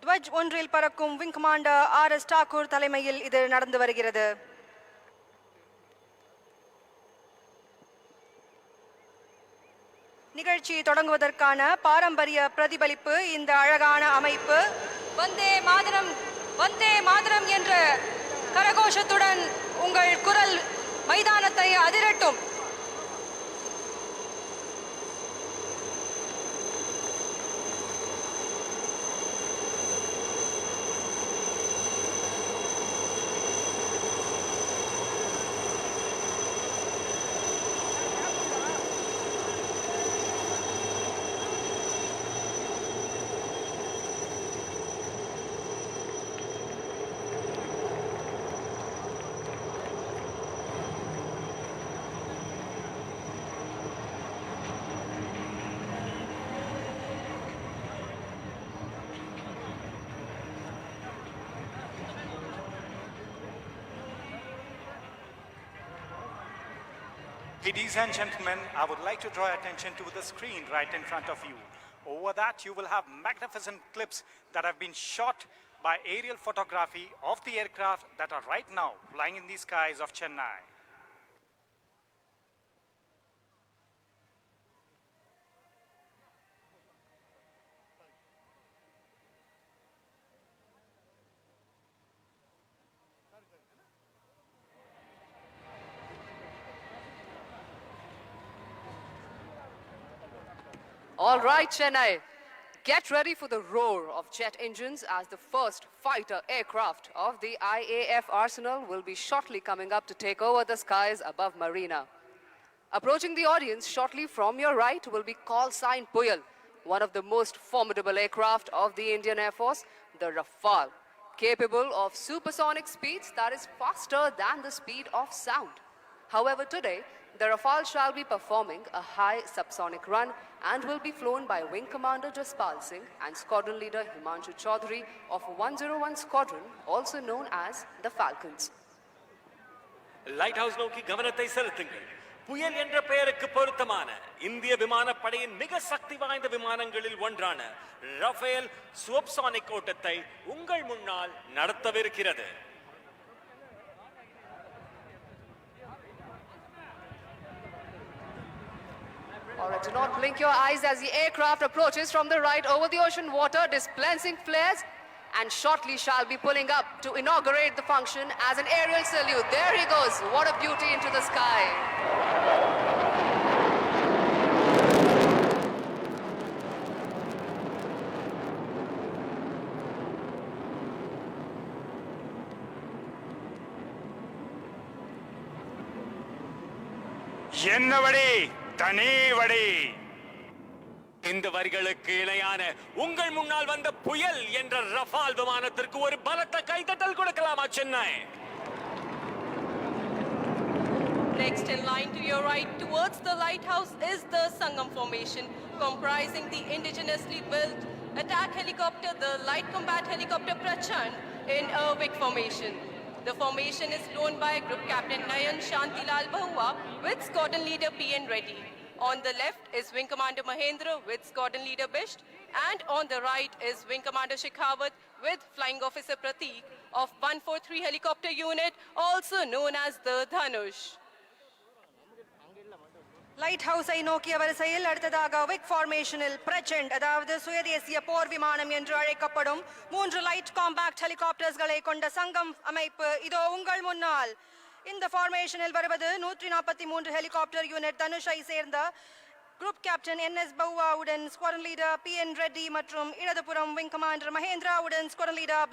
துவஜ் ஒன்றில் பறக்கும் விங் கமாண்டர் ஆர்.எஸ். டாக்கூர் தலைமையில் இது நடந்து வருகிறது. நிகழ்ச்சி தொடங்குவதற்கான பாரம்பரிய பிரதிபலிப்பு இந்த அழகான அமைப்பு. வந்தே மாதரம் வந்தே மாதரம் என்ற கரகோஷத்துடன் உங்கள் குரல் மைதானத்தை அதிரட்டும். Ladies and gentlemen, I would like to draw attention to the screen right in front of you. Over that, you will have magnificent clips that have been shot by aerial photography of the aircraft that are right now flying in the skies of Chennai. All right, Chennai, get ready for the roar of jet engines as the first fighter aircraft of the IAF arsenal will be shortly coming up to take over the skies above Marina. Approaching the audience shortly from your right will be call sign Puyal, one of the most formidable aircraft of the Indian Air Force, the Rafale, capable of supersonic speeds that is faster than the speed of sound. However, today, the Rafale shall be performing a high subsonic run and will be flown by Wing Commander Jaspal Singh and Squadron Leader Himanshu Chaudhary of 101 Squadron, also known as the Falcons. Light house நோக்கி கவனத்தை செலுத்துங்கள். புயல் என்ற பெயருக்கு பொருத்தமான இந்திய விமானப்படையின் மிக சக்தி வாய்ந்த விமானங்களில் ஒன்றான ரஃபேல் சூப்பர்சானிக் ஓட்டத்தை உங்கள் முன்னால் நடத்தவிருக்கிறது. All right, do not blink your eyes as the aircraft approaches from the right over the ocean water, dispensing flares, and shortly shall be pulling up to inaugurate the function as an aerial salute. There he goes. What a beauty into the sky. என்னவடி தனிவடி. இந்த வரிகளுக்கு இணையான உங்கள் முன்னால் வந்த புயல் என்ற Rafael விமானத்திற்கு ஒரு பலத்த கைதட்டல் கொடுக்கலாமா Chennai? Next in line to your right towards the lighthouse is the Sangam formation, comprising the indigenously built attack helicopter, the light combat helicopter Prachand in a Vic formation. The formation is flown by Group Captain Nayan Shantilal Bahua with Squadron Leader P.N. Reddy. On the left is Wing Commander Mahendra with Squadron Leader Bisht, and on the right is Wing Commander Shekhawat with Flying Officer Prateek of 143 Helicopter Unit, also known as the Dhanush. லைட் ஹவுஸை நோக்கிய வரிசையில் அடுத்ததாக விக் ஃபார்மேஷனில் பிரச்சண்ட், அதாவது சுயதேசிய போர் விமானம் என்று அழைக்கப்படும் 3 light compact ஹெலிகாப்டர்ஸ்களை கொண்ட சங்கம் அமைப்பு இதோ உங்கள் முன்னால். இந்த ஃபார்மேஷனில் வருவது 143 ஹெலிகாப்டர் யூனிட் தனுஷை சேர்ந்த குரூப் கேப்டன் NS பவுவாவுடன் ஸ்குவாட்ரன் லீடர் PN ரெட்டி மற்றும் இடதுபுறம் விங் கமாண்டர் மகேந்திராவுடன் ஸ்குவாட்ரன் லீடர்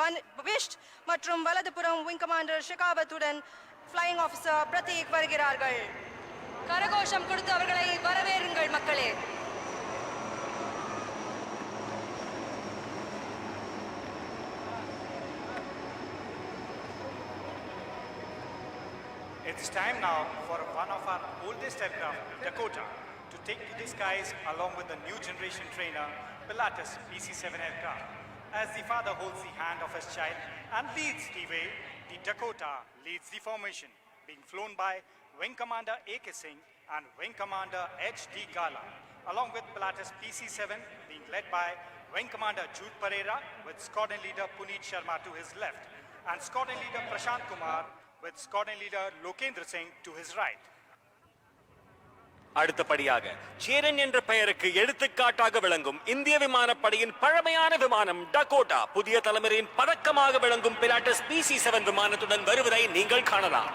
பிஷ்ட் மற்றும் வலதுபுறம் விங் கமாண்டர் ஷெகாவத்துடன் ஃப்ளையிங் ஆஃபீஸர் பிரதீக் வருகிறார்கள். கரகோஷம் கொடுத்து அவர்களை வரவேறுங்கள் மக்களே. It's time now for one of our oldest aircraft, Dakota, to take to the skies along with the new generation trainer, Pilatus PC-7 aircraft. As the father holds the hand of his child and leads the way, the Dakota leads the formation, being flown by Wing Commander A.K. Singh and Wing Commander H.D. Gala, along with Pilatus PC-7 being led by Wing Commander Jude Pereira with Squadron Leader Puneet Sharma to his left and Squadron Leader Prashant Kumar with Squadron Leader Lokendra Singh to his right. அடுத்தபடியாக சேரன் என்ற பெயருக்கு எடுத்துக்காட்டாக விளங்கும் இந்திய விமானப்படையின் பழமையான விமானம் Dakota புதிய தலைமுறையின் பதக்கமாக விளங்கும் பிலாட்டஸ் PC-7 விமானத்துடன் வருவதை நீங்கள் காணலாம்.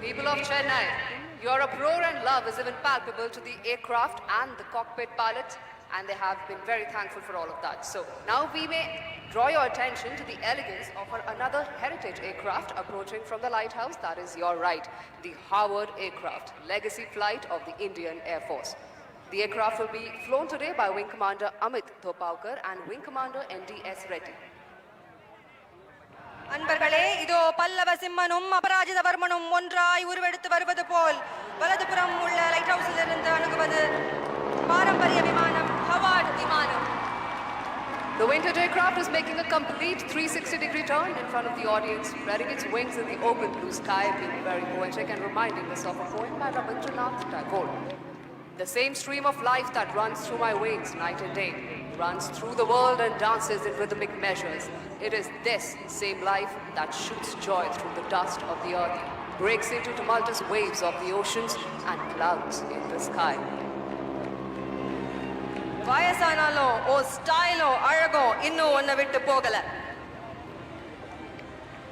People of Chennai, your uproar and love is even palpable to the aircraft and the cockpit pilots, and they have been very thankful for all of that. So now we may draw your attention to the elegance of another heritage aircraft approaching from the lighthouse. That is your right, the Howard aircraft, legacy flight of the Indian Air Force. The aircraft will be flown today by Wing Commander Amit Thopaukar and Wing Commander NDS Reddy. அன்பர்களே, இதோ பல்லவ சிம்மனும் அபராஜிதவர்மனும் ஒன்றாய் உருவெடுத்து வருவது போல் வலதுபுறம் உள்ள light ஹவுஸில் இருந்து அணுகுவது பாரம்பரிய விமானம் ஹவார்ட் விமானம். The vintage aircraft is making a complete 360-degree turn in front of the audience, spreading its wings in the open blue sky, being very poetic and reminding us of a poem by Rabindranath Tagore. The same stream of life that runs through my veins night and day runs through the world and dances in rhythmic measures. It is this same life that shoots joy through the dust of the earth, breaks into tumultuous waves of the oceans and clouds in the sky. வயசானாலும் ஓ ஸ்டைலும் அழகும் இன்னும் ஒன்ன விட்டு போகல.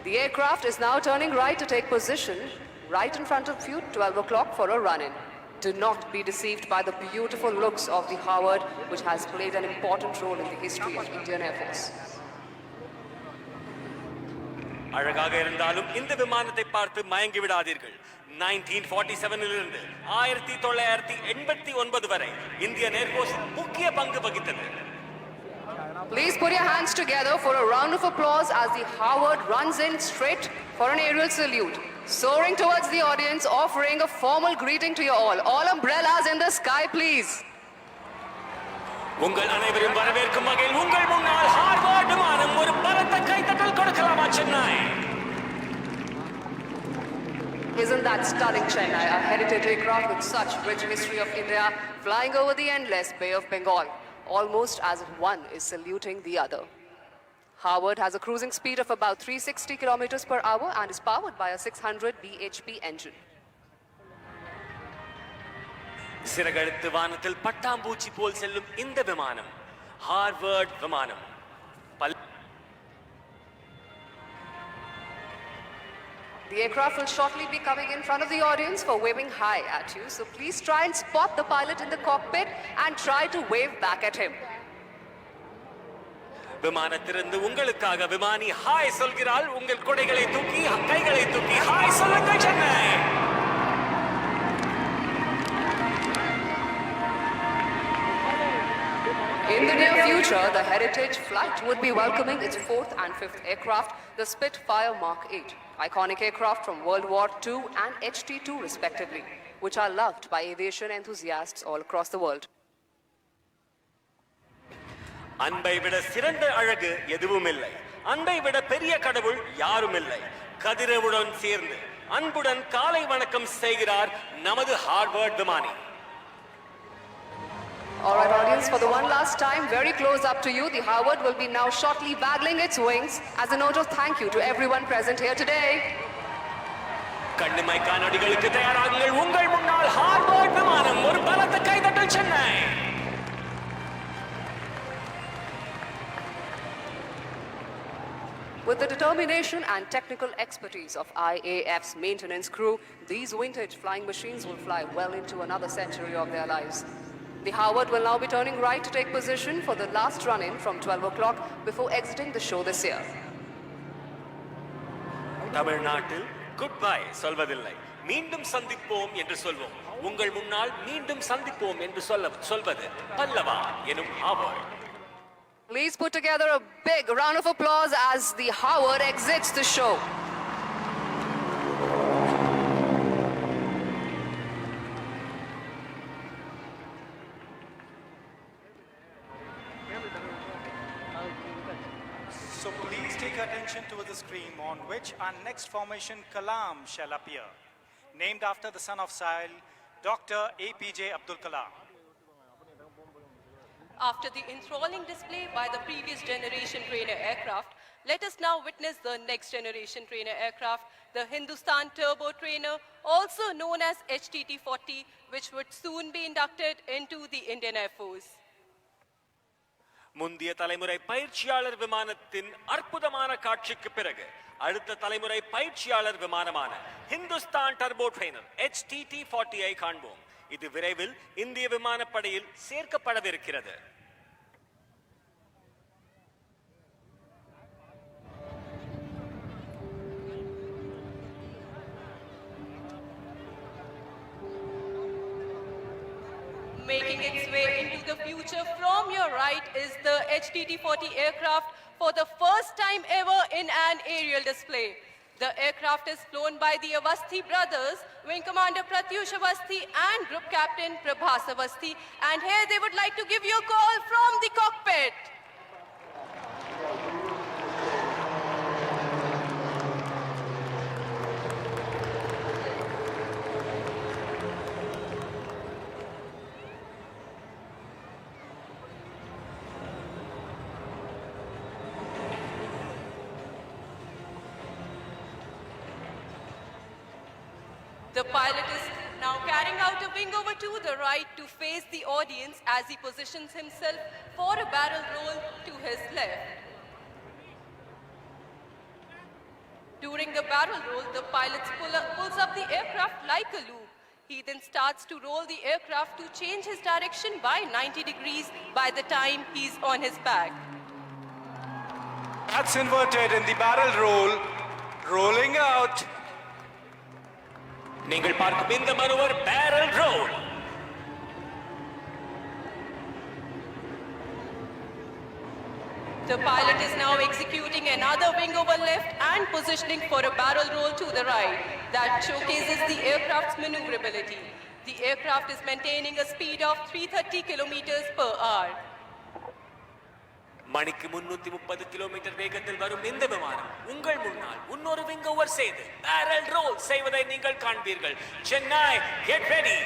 The aircraft is now turning right to take position right in front of you, 12 o'clock for a run-in. Do not be deceived by the beautiful looks of the Howard, which has played an important role in the history of Indian Air Force. அழகாக இருந்தாலும் இந்த விமானத்தை பார்த்து மயங்கி விடாதீர்கள். 1947 இலிருந்து 1989 வரை Indian air force முக்கிய பங்கு வகித்தது. Please put your hands together for a round of applause as the Howard runs in straight for an aerial salute, soaring towards the audience, offering a formal greeting to you all. All umbrellas in the sky, please. உங்கள் அனைவரும் வரவேற்கும் வகையில் உங்கள் முன்னால் Harvard விமானம் ஒரு பலத்த கைத்தட்டல் கொடுக்கலாமா Chennai? Isn't that stunning, Chennai? A heritage aircraft with such rich history of India, flying over the endless Bay of Bengal, almost as if one is saluting the other. Howard has a cruising speed of about 360 kilometers per hour and is powered by a 600 bhp engine. சிறகெடுத்து வானத்தில் பட்டாம்பூச்சி போல் செல்லும் இந்த விமானம் Harvard விமானம். The aircraft will shortly be coming in front of the audience for waving hi at you, so please try and spot the pilot in the cockpit and try to wave back at him. விமானத்திலிருந்து உங்களுக்காக விமானி hi சொல்கிறாள். உங்கள் கொடைகளை தூக்கி கைகளை தூக்கி hi சொல்லுங்கள் Chennai. In the near future, the Heritage flight would be welcoming its 4th and 5th aircraft, the Spitfire Mark 8, iconic aircraft from World War II and HT-2 respectively, which are loved by aviation enthusiasts all across the world. அன்பை விட சிறந்த அழகு எதுவும் இல்லை. அன்பை விட பெரிய கடவுள் யாரும் இல்லை. கதிரவுடன் சேர்ந்து அன்புடன் காலை வணக்கம் செய்கிறார் நமது ஹார்வர்ட் விமானி. All right, audience, for the one last time, very close up to you, the Harvard will be now shortly waggling its wings as a note of thank you to everyone present here today. கண்ணுமை காணொளிகளுக்கு தயாராகுங்கள். உங்கள் முன்னால் Harvard விமானம். ஒரு பலத்த கைதட்டல் Chennai. With the determination and technical expertise of IAF's maintenance crew, these vintage flying machines will fly well into another century of their lives. The Harvard will now be turning right to take position for the last run-in from 12 o'clock before exiting the show this year. தமிழ்நாட்டில் good bye சொல்வதில்லை, மீண்டும் சந்திப்போம் என்று சொல்வோம். உங்கள் முன்னால் மீண்டும் சந்திப்போம் என்று சொல்வது பல்லவா எனும் Harvard. Please put together a big round of applause as the Harvard exits the show. So please take attention to the screen on which our next formation Kalam shall appear, named after the son of Sahil, Dr. APJ Abdul Kalam. After the enthralling display by the previous generation trainer aircraft, let us now witness the next generation trainer aircraft, the Hindustan Turbo Trainer, also known as HTT-40, which would soon be inducted into the Indian Air Force. முந்திய தலைமுறை பயிற்சியாளர் விமானத்தின் அற்புதமான காட்சிக்கு பிறகு அடுத்த தலைமுறை பயிற்சியாளர் விமானமான ஹிந்துஸ்தான் டர்போ ட்ரெய்னர் HTT-40 ஐ காண்போம். இது விரைவில் இந்திய விமானப்படையில் சேர்க்கப்படவிருக்கிறது. Making its way into the future from your right is the HTT-40 aircraft for the first time ever in an aerial display. The aircraft is flown by the Avasthi brothers, Wing Commander Pratyush Avasthi and Group Captain Prabhas Avasthi. And here they would like to give you a call from the cockpit. The pilot is now carrying out a wing over to the right to face the audience as he positions himself for a barrel roll to his left. During the barrel roll, the pilot pulls up the aircraft like a loop. He then starts to roll the aircraft to change his direction by 90 degrees by the time he's on his back. That's inverted in the barrel roll, rolling out. நீங்கள் பார்க்கும் இந்த manoeuvre barrel roll. The pilot is now executing another wing over left and positioning for a barrel roll to the right. That showcases the aircraft's maneuverability. The aircraft is maintaining a speed of 330 kilometers per hour. மணிக்கு 330 kilometre வேகத்தில் வரும் இந்த விமானம் உங்கள் முன்னால் இன்னொரு wing over செய்து barrel role செய்வதை நீங்கள் காண்பீர்கள். Chennai, get ready.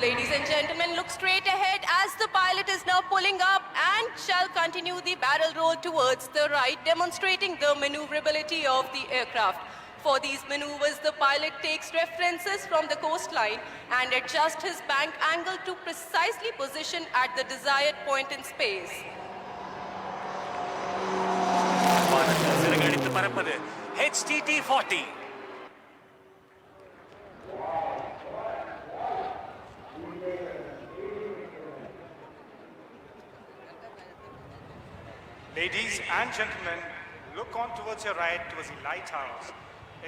Ladies and gentlemen, look straight ahead as the pilot is now pulling up and shall continue the barrel roll towards the right, demonstrating the maneuverability of the aircraft. For these maneuvers, the pilot takes references from the coastline and adjusts his bank angle to precisely position at the desired point in space. வானத்தில் சிறகடித்து பறப்பது HTT-40. Ladies and gentlemen, look on towards your right towards the lighthouse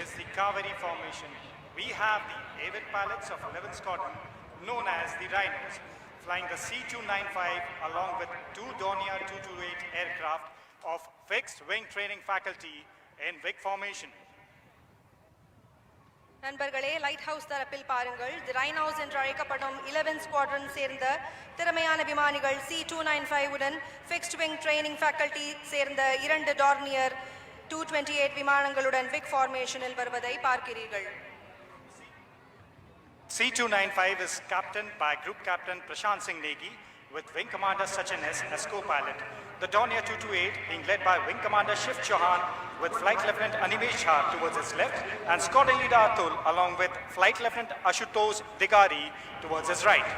is the Kaveri formation. We have the avid pilots of 11th Squadron known as the Rhinos flying the C-295 along with two Dornier 228 aircraft of fixed wing training faculty in wing formation. நண்பர்களே, light house தரப்பில் பாருங்கள். தி rhinos என்று அழைக்கப்படும் 11 squadron சேர்ந்த திறமையான விமானிகள் C-295 உடன் fixed wing training faculty சேர்ந்த 2 டார்னியர் 228 விமானங்களுடன் விக் ஃபார்மேஷனில் வருவதை பார்க்கிறீர்கள். C-295 is captained by Group Captain Prashant Singh Negi with Wing Commander Sachin S as co-pilot. The Dornier 228 being led by Wing Commander Shiv Chauhan with Flight Lieutenant Animesh Jha towards his left and Squadron Leader Atul along with Flight Lieutenant Ashutosh Digari towards his right.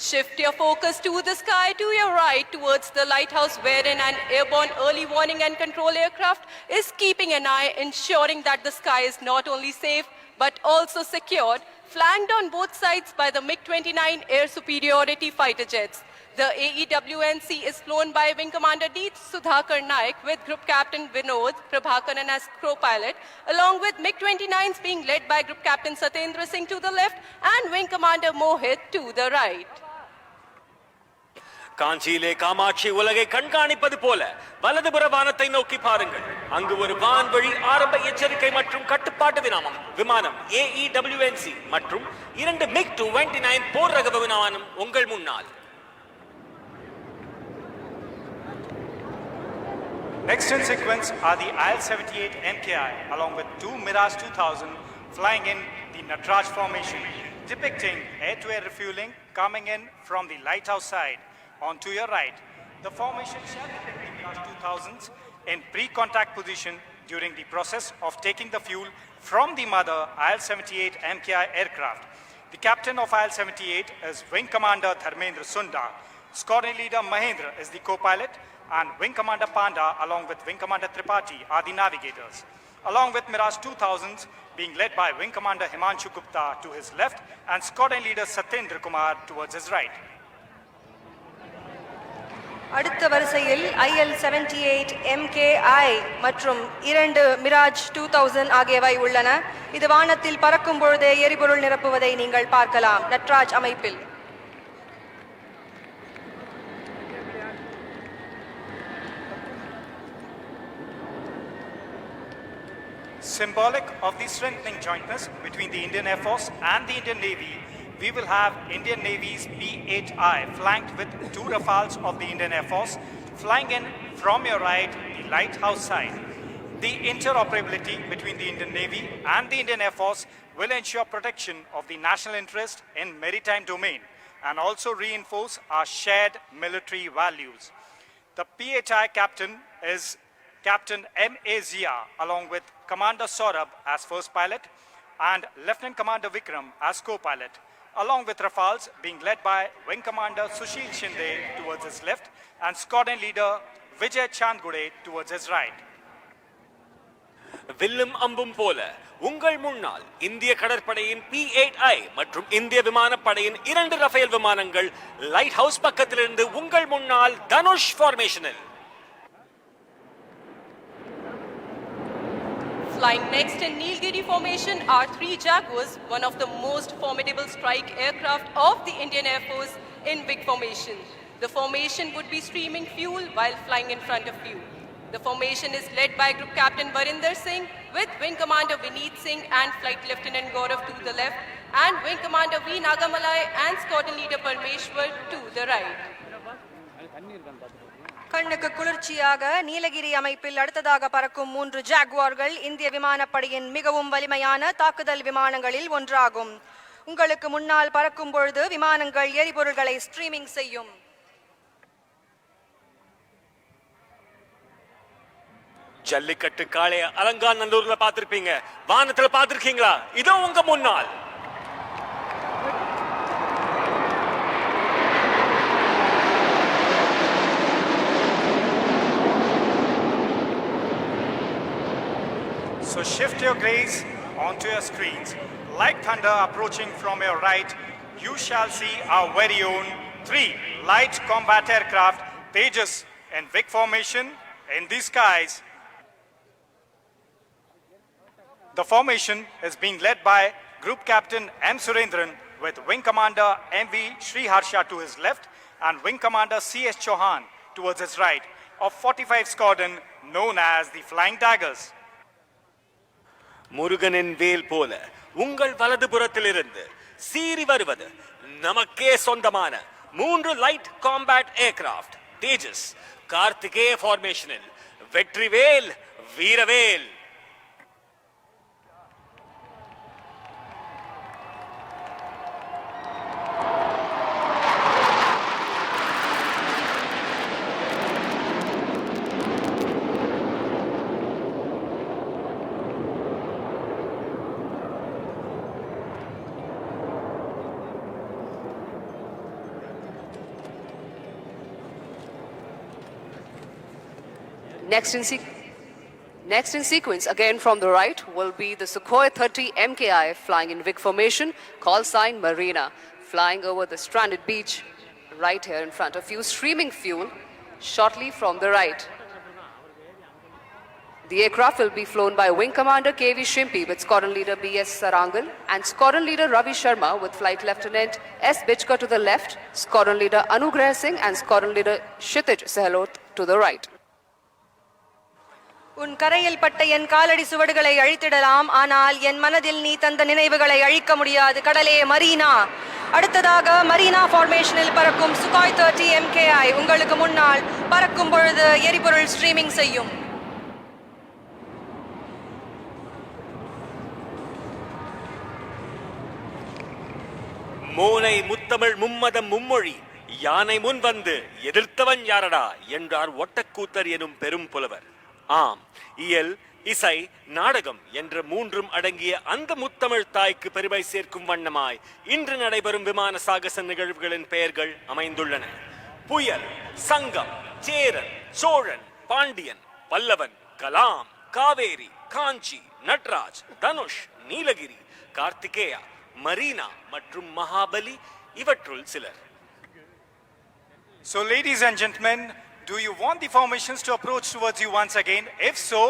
Shift your focus to the sky to your right towards the lighthouse wherein an airborne early warning and control aircraft is keeping an eye ensuring that the sky is not only safe but also secured, flanked on both sides by the MiG-29 air superiority fighter jets. The AEWNC is flown by Wing Commander D. Sudhakar Naik with Group Captain Vinod Prabhakaran as co-pilot, along with MiG-29s being led by Group Captain Satendra Singh to the left and Wing Commander Mohit to the right. காஞ்சியிலே Kamakshi உலகை கண்காணிப்பது போல வலதுபுற வானத்தை நோக்கி பாருங்கள். அங்கு ஒரு வான்வழி ஆரம்ப எச்சரிக்கை மற்றும் கட்டுப்பாட்டு விமானம் AEWNC மற்றும் 2 MiG-29 போர் ரக விமானம் உங்கள் முன்னால். Next in sequence are the IL-78 MKI along with 2 Mirage 2000 flying in the Natraj formation, depicting air-to-air refueling coming in from the lighthouse side. On to your right, the formation shall depict the Mirage 2000s in pre-contact position during the process of taking the fuel from the mother IL-78 MKI aircraft. The captain of IL-78 is Wing Commander Dharmendra Sunda. Squadron Leader Mahendra is the co-pilot and Wing Commander Panda along with Wing Commander Tripathi are the navigators. Along with Mirage 2000s being led by Wing Commander Himanshu Gupta to his left and Squadron Leader Satyendra Kumar towards his right. அடுத்த வரிசையில் IL-78 MKI மற்றும் 2 Mirage 2000 ஆகியவை உள்ளன. இது வானத்தில் பறக்கும் பொழுதே எரிபொருள் நிரப்புவதை நீங்கள் பார்க்கலாம் நட்ராஜ் அமைப்பில். Symbolic of the strengthening jointness between the Indian Air Force and the Indian Navy, we will have Indian Navy's P-8I flanked with 2 Rafales of the Indian Air Force flying in from your right, the lighthouse side. The interoperability between the Indian Navy and the Indian Air Force will ensure protection of the national interest in maritime domain and also reinforce our shared military values. The P-8I captain is Captain M.A. Zia along with Commander Saurabh as first pilot and Lieutenant Commander Vikram as co-pilot, along with Rafales being led by Wing Commander Sushil Shinde towards his left and Squadron Leader Vijay Chandgude towards his right. வில்லும் அம்பும் போல உங்கள் முன்னால் இந்திய கடற்படையின் P-8I மற்றும் இந்திய விமானப்படையின் 2 ரஃபேல் விமானங்கள் லைட் ஹவுஸ் பக்கத்திலிருந்து உங்கள் முன்னால் Dhanush ஃபார்மேஷனில். Flying next in Nilgiri formation are 3 Jaguars, one of the most formidable strike aircraft of the Indian Air Force in big formation. The formation would be streaming fuel while flying in front of you. The formation is led by Group Captain Varinder Singh with Wing Commander Vineet Singh and Flight Lieutenant Gaurav to the left and Wing Commander V. Nagamalai and Squadron Leader Parmeshwar to the right. கண்ணுக்கு குளிர்ச்சியாக நீலகிரி அமைப்பில் அடுத்ததாக பறக்கும் 3 ஜாகுவார்கள் இந்திய விமானப்படையின் மிகவும் வலிமையான தாக்குதல் விமானங்களில் ஒன்றாகும். உங்களுக்கு முன்னால் பறக்கும் பொழுது விமானங்கள் எரிபொருள்களை ஸ்ட்ரீமிங் செய்யும். ஜல்லிக்கட்டு காளைய அலங்காநல்லூர்ல பாத்திருப்பீங்க, வானத்துல பாத்திருக்கீங்களா? இதோ உங்க முன்னால். So shift your gaze onto your screens. Like thunder approaching from your right, you shall see our very own 3 light combat aircraft, Tejas in Vic formation in the skies. The formation is being led by Group Captain M. Surendran with Wing Commander MV Sriharsha to his left and Wing Commander C.S. Chauhan towards his right of 45 Squadron known as the Flying Daggers. முருகனின் வேல் போல உங்கள் வலதுபுறத்திலிருந்து சீறி வருவது நமக்கே சொந்தமான 3 light combat aircraft தேஜஸ் கார்த்திகேய ஃபார்மேஷனில் வெற்றிவேல் வீரவேல். Next in sequence, again from the right, will be the Sukhoi 30 MKI flying in Vic formation, call sign Marina, flying over the stranded beach right here in front of you, streaming fuel shortly from the right. The aircraft will be flown by Wing Commander KV Shrimpi with Squadron Leader BS Sarangal and Squadron Leader Ravi Sharma with Flight Lieutenant S. Bichka to the left, Squadron Leader Anugrah Singh and Squadron Leader Kshitij Sehlot to the right. உன் கரையில் பட்ட என் காலடி சுவடுகளை அழித்திடலாம், ஆனால் என் மனதில் நீ தந்த நினைவுகளை அழிக்க முடியாது கடலே மரீனா. அடுத்ததாக மரீனா ஃபார்மேஷனில் பறக்கும் சுகாய் 30 MKI உங்களுக்கு முன்னால் பறக்கும் பொழுது எரிபொருள் ஸ்ட்ரீமிங் செய்யும். மோனை முத்தமிழ் மும்மதம் மும்மொழி யானை முன் வந்து எதிர்த்தவன் யாரடா என்றார் ஒட்டக்கூத்தர் எனும் பெரும் புலவர். ஆம், இயல், இசை, நாடகம் என்ற 3ம் அடங்கிய அந்த முத்தமிழ் தாய்க்கு பெருமை சேர்க்கும் வண்ணமாய் இன்று நடைபெறும் விமான சாகச நிகழ்வுகளின் பெயர்கள் அமைந்துள்ளன. புயல், சங்கம், சேரன், சோழன், பாண்டியன், பல்லவன், கலாம், காவேரி, காஞ்சி, நட்ராஜ், தனுஷ், நீலகிரி, கார்த்திகேயா, மரீனா மற்றும் மகாபலி இவற்றுள் சிலர். So ladies and gentlemen, do you want the formations to approach towards you once again? If so,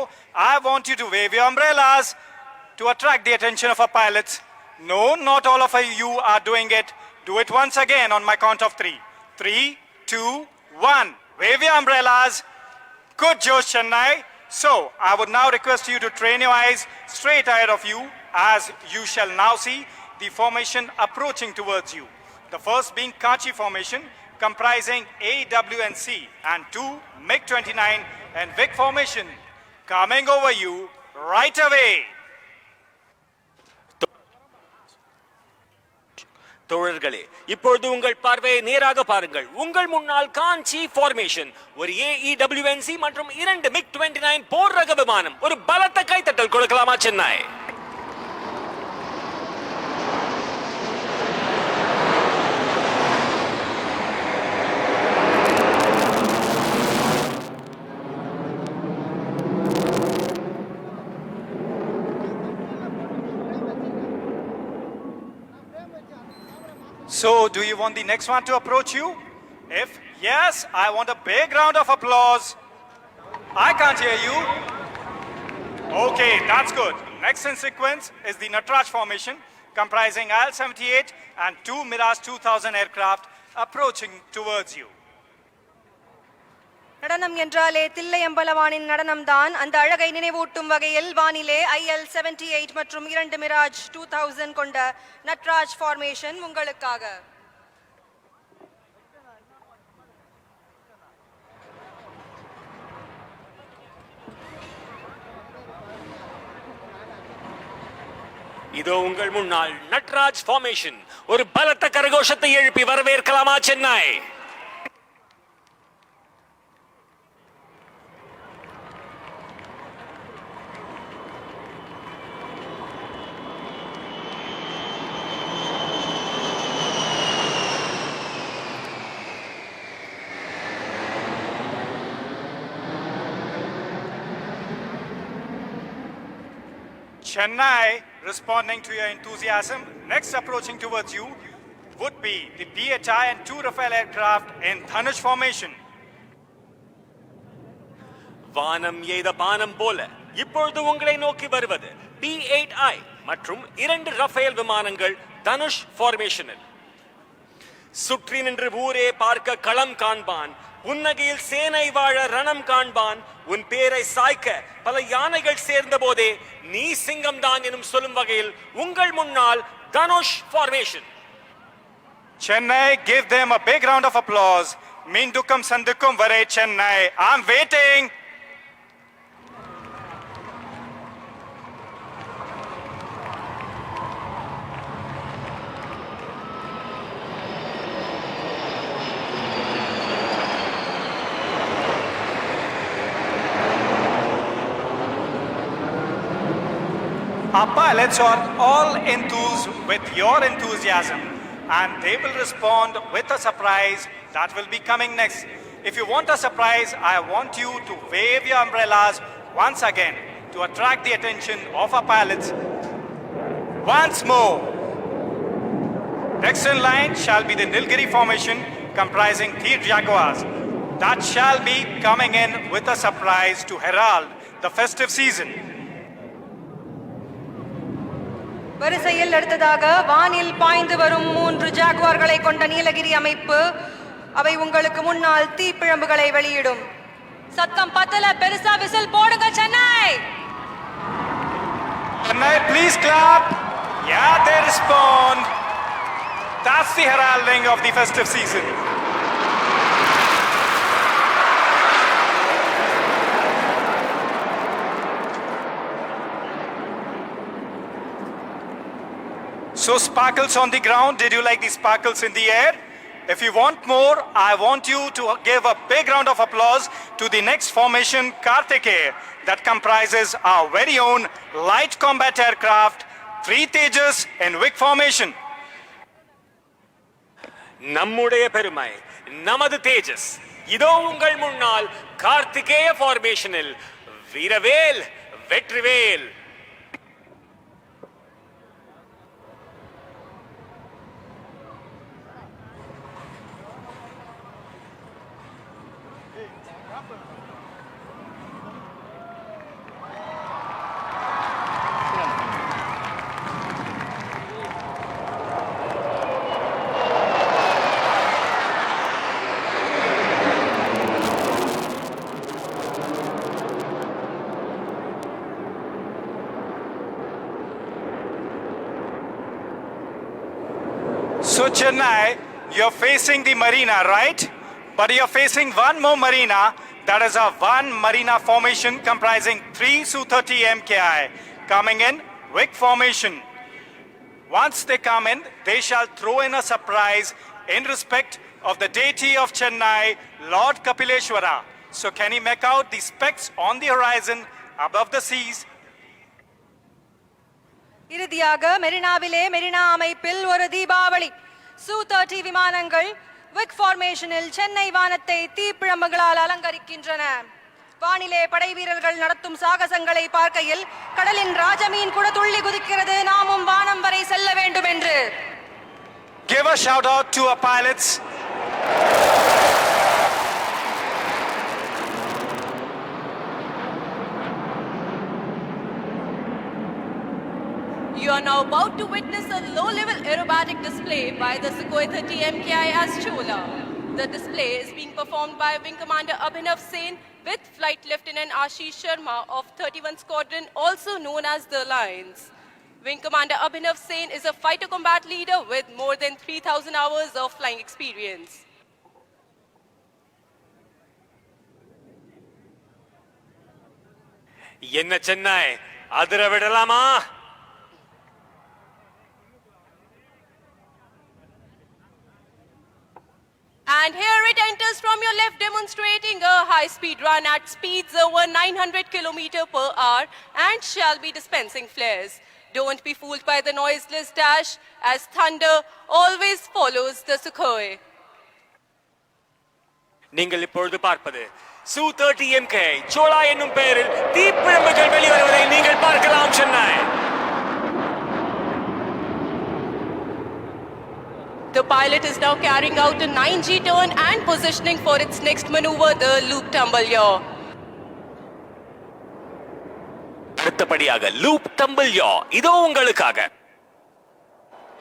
I want you to wave your umbrellas to attract the attention of our pilots. No, not all of you are doing it. Do it once again on my count of 3. 3, 2, 1. Wave your umbrellas. Good Josh, Chennai. So, I would now request you to train your eyes straight ahead of you as you shall now see the formation approaching towards you. The first being Kachi formation, comprising A, W and C, and 2 MiG-29 and Vic formation coming over you right away. தோழர்களே, இப்பொழுது உங்கள் பார்வையை நேராக பாருங்கள். உங்கள் முன்னால் காஞ்சி formation, ஒரு AEWNC மற்றும் 2 MiG-29 போர் ரக விமானம். ஒரு பலத்த கைத்தட்டல் கொடுக்கலாமா Chennai? So, do you want the next one to approach you? If yes, I want a big round of applause. I can't hear you. Okay, that's good. Next in sequence is the Natraj formation, comprising IL-78 and 2 Mirage 2000 aircraft approaching towards you. நடனம் என்றாலே தில்லையம்பலவானின் நடனம்தான். அந்த அழகை நினைவூட்டும் வகையில் வானிலே IL-78 மற்றும் 2 Mirage 2000 கொண்ட Natraj formation உங்களுக்காக. இதோ உங்கள் முன்னால் நட்ராஜ் ஃபார்மேஷன். ஒரு பலத்த கரகோஷத்தை எழுப்பி வரவேற்கலாமா Chennai? Chennai, responding to your enthusiasm, next approaching towards you would be the PHI and 2 Rafale aircraft in Dhanush formation. வானம் எய்த பானம் போல இப்பொழுது உங்களை நோக்கி வருவது P-8I மற்றும் 2 ரஃபேல் விமானங்கள் தனுஷ் ஃபார்மேஷனில். சுற்றி நின்று ஊரே பார்க்க களம் காண்பான், புன்னகையில் சேனை வாழ ரணம் காண்பான், உன் பேரை சாய்க்க பல யானைகள் சேர்ந்த போதே நீ சிங்கம் தான் எனும் சொல்லும் வகையில் உங்கள் முன்னால் Dhanush formation. Chennai, give them a big round of applause. Mindukum sandukum vare Chennai. I'm waiting. Our pilots are all enthused with your enthusiasm, and they will respond with a surprise that will be coming next. If you want a surprise, I want you to wave your umbrellas once again to attract the attention of our pilots. Once more. Next in line shall be the Nilgiri formation comprising 3 Jaguars. That shall be coming in with a surprise to herald the festive season. வரிசையில் அடுத்ததாக வானில் பாய்ந்து வரும் 3 ஜாகுவார்களை கொண்ட நீலகிரி அமைப்பு. அவை உங்களுக்கு முன்னால் தீப்பிழம்புகளை வெளியிடும். சத்தம் பத்தல, பெருசா விசில் போடுங்க Chennai. Chennai, please clap. Yeah, they respond. That's the heralding of the festive season. So sparkles on the ground, did you like the sparkles in the air? If you want more, I want you to give a big round of applause to the next formation, Karthikeya, that comprises our very own light combat aircraft, 3 Tejas in Vic formation. நம்முடைய பெருமை, நமது தேஜஸ். இதோ உங்கள் முன்னால் கார்த்திகேய ஃபார்மேஷனில் வீரவேல் Vetrivel. So Chennai, you're facing the marina, right? But you're facing one more marina, that is a 1 marina formation comprising 3 Su-30 MKI coming in Vic formation. Once they come in, they shall throw in a surprise in respect of the deity of Chennai, Lord Kapileshwara. So can you make out the specks on the horizon above the seas? இறுதியாக மெரினாவிலே மெரினா அமைப்பில் ஒரு Deepavali. Su-30 விமானங்கள் விக் ஃபார்மேஷனில் சென்னை வானத்தை தீப்பிழம்புகளால் அலங்கரிக்கின்றன. வானிலே படை வீரர்கள் நடத்தும் சாகசங்களை பார்க்கையில் கடலின் ராஜமீன் கூட துள்ளி குதிக்கிறது, நாமும் வானம் வரை செல்ல வேண்டும் என்று. Give a shout out to our pilots. You are now about to witness a low-level aerobatic display by the Sukhoi 30 MKI Chola. The display is being performed by Wing Commander Abhinav Sen with Flight Lieutenant Ashish Sharma of 31 Squadron, also known as the Lions. Wing Commander Abhinav Sen is a fighter combat leader with more than 3,000 hours of flying experience. என்ன சென்னை, அதிர விடலாமா? And here it enters from your left, demonstrating a high-speed run at speeds over 900 km per hour and shall be dispensing flares. Don't be fooled by the noiseless dash, as thunder always follows the Sukhoi. நீங்கள் இப்பொழுது பார்ப்பது Su-30 MK சோலா என்னும் பெயரில் தீப்பிழம்புகள் வெளிவருவதை நீங்கள் பார்க்கலாம் Chennai. The pilot is now carrying out a 9G turn and positioning for its next maneuver, the loop tumble yaw. அடுத்தபடியாக loop tumble யா இதோ உங்களுக்காக.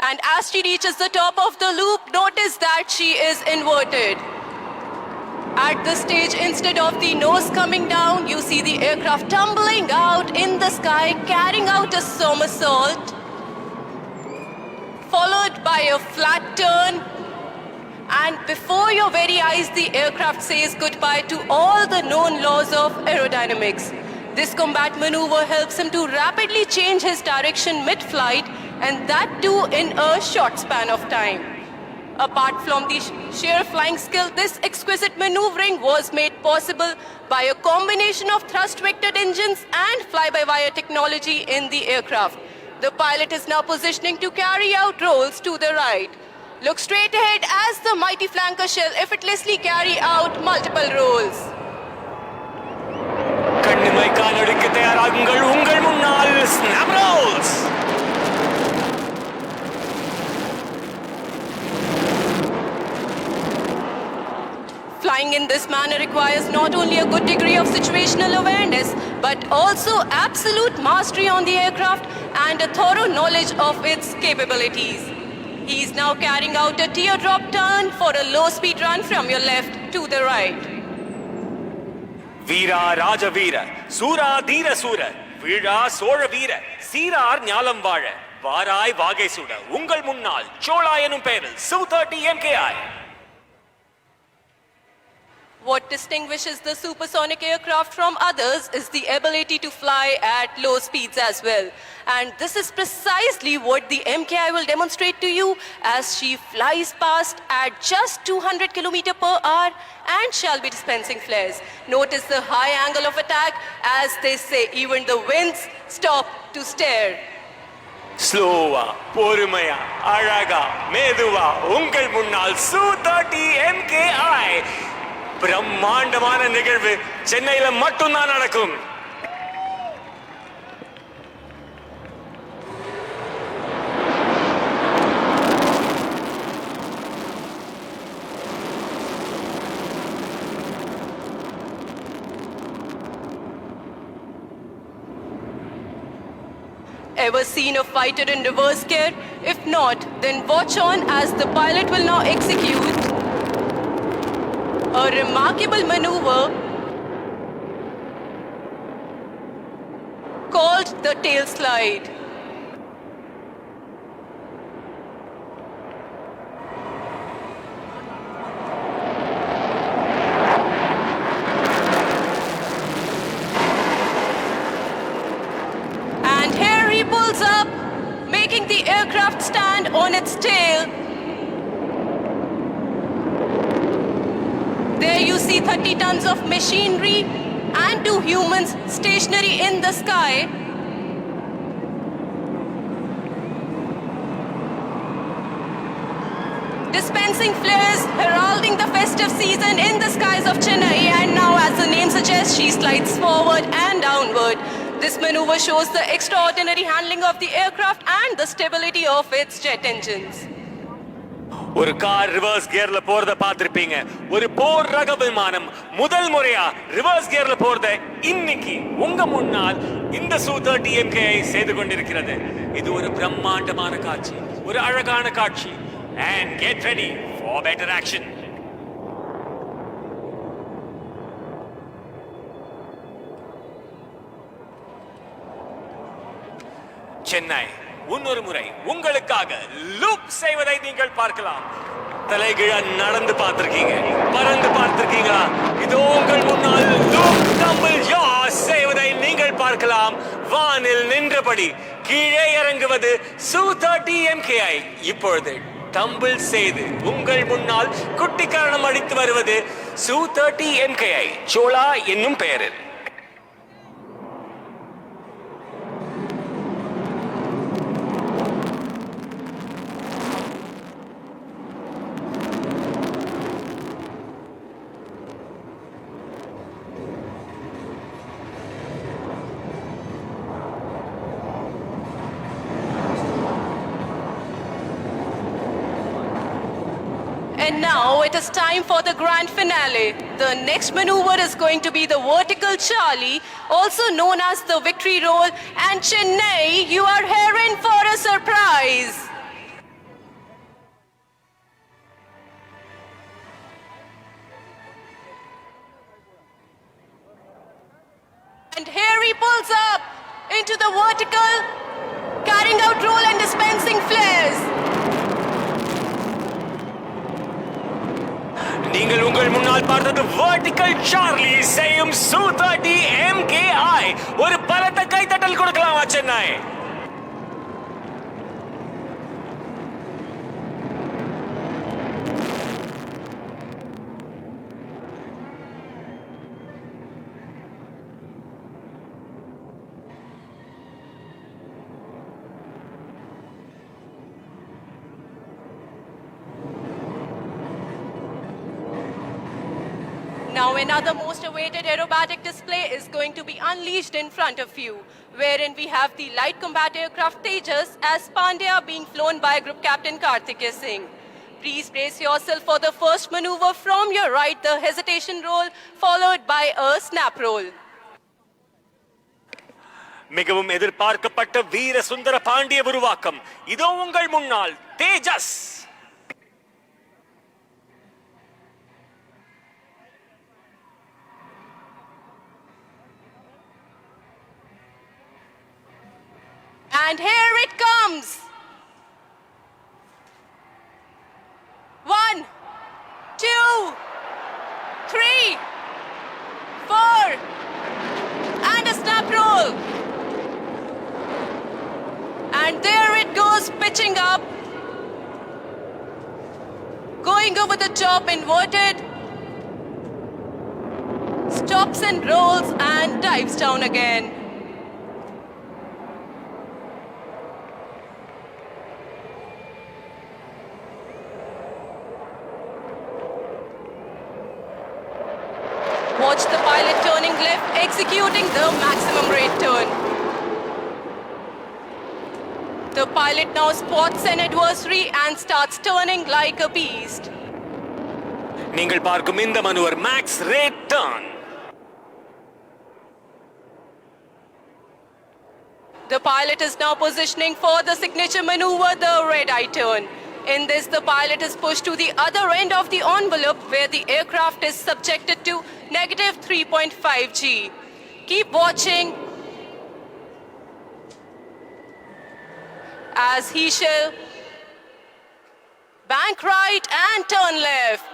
And as she reaches the top of the loop, notice that she is inverted. At this stage, instead of the nose coming down, you see the aircraft tumbling out in the sky, carrying out a somersault, followed by a flat turn. And before your very eyes, the aircraft says goodbye to all the known laws of aerodynamics. This combat maneuver helps him to rapidly change his direction mid-flight, and that too in a short span of time. Apart from the sheer flying skill, this exquisite maneuvering was made possible by a combination of thrust-vectored engines and fly-by-wire technology in the aircraft. The pilot is now positioning to carry out rolls to the right. Look straight ahead as the mighty flanker shall effortlessly carry out multiple rolls. கண்ணிமை காலடிக்கு தயாராகுங்கள், உங்கள் முன்னால் snap rolls. Flying in this manner requires not only a good degree of situational awareness, but also absolute mastery on the aircraft and a thorough knowledge of its capabilities. He is now carrying out a teardrop turn for a low-speed run from your left to the right. வீரா ராஜ வீர, சூரா தீர சூர, வீழா சோழ வீர, சீரார் ஞாலம் வாழ, வாராய் வாகை சுட, உங்கள் முன்னால் சோழா எனும் பெயரில் Su-30 MKI. What distinguishes the supersonic aircraft from others is the ability to fly at low speeds as well. And this is precisely what the MKI will demonstrate to you as she flies past at just 200 km per hour and shall be dispensing flares. Notice the high angle of attack. As they say, even the winds stop to stare. ஸ்லோவா, பொறுமையா, அழகா, மெதுவா, உங்கள் முன்னால் Su-30 MKI. பிரம்மாண்டமான நிகழ்வு சென்னையில மட்டும்தான் நடக்கும். Ever seen a fighter in reverse gear? If not, then watch on as the pilot will now execute a remarkable maneuver called the tail slide. And here he pulls up, making the aircraft stand on its tail. There you see 30 tons of machinery and 2 humans stationary in the sky. Dispensing flares, heralding the festive season in the skies of Chennai. And now, as the name suggests, she slides forward and downward. This maneuver shows the extraordinary handling of the aircraft and the stability of its jet engines. ஒரு car reverse கியர்ல போறத பார்த்திருப்பீங்க. ஒரு போர் ரக விமானம் முதல் முறையா reverse கியர்ல போறத இன்னைக்கு உங்க முன்னால் இந்த Su-30 MKI செய்து கொண்டிருக்கிறது. இது ஒரு பிரம்மாண்டமான காட்சி, ஒரு அழகான காட்சி. And get ready for better action. Chennai இன்னொரு முறை உங்களுக்காக லூப் செய்வதை நீங்கள் பார்க்கலாம். தலைகீழ நடந்து பார்த்திருக்கீங்க, பறந்து பார்த்திருக்கீங்களா? இதோ உங்கள் முன்னால் லூப் டம்பிள் யா செய்வதை நீங்கள் பார்க்கலாம். வானில் நின்றபடி கீழே இறங்குவது Su-30 MKI. இப்பொழுது டம்பிள் செய்து உங்கள் முன்னால் குட்டிக்காரணம் அடித்து வருவது Su-30 MKI சோழா என்னும் பெயரில். And now it is time for the grand finale. The next maneuver is going to be the vertical Charlie, also known as the victory roll. And Chennai, you are here in for a surprise. And here he pulls up into the vertical, carrying out roll and dispensing flares. நீங்கள் உங்கள் முன்னால் பார்த்தது vertical Charlie செய்யும் சு-30 MKI. ஒரு பலத்த கைத்தட்டல் கொடுக்கலாமா Chennai? Now another most awaited aerobatic display is going to be unleashed in front of you, wherein we have the light combat aircraft Tejas as Pandya being flown by Group Captain Karthikeya Singh. Please brace yourself for the first maneuver from your right, the hesitation roll, followed by a snap roll. மிகவும் எதிர்பார்க்கப்பட்ட வீர சுந்தர பாண்டிய உருவாக்கம் இதோ உங்கள் முன்னால் தேஜஸ். And here it comes. 1, 2, 3, 4, and a snap roll. And there it goes, pitching up, going over the top, inverted, stops and rolls and dives down again. Watch the pilot turning left, executing the maximum rate turn. The pilot now spots an adversary and starts turning like a beast. நீங்கள் பார்க்கும் இந்த maneuver max rate turn. The pilot is now positioning for the signature maneuver, the red-eye turn. In this, the pilot is pushed to the other end of the envelope where the aircraft is subjected to negative 3.5 G. Keep watching as he shall bank right and turn left.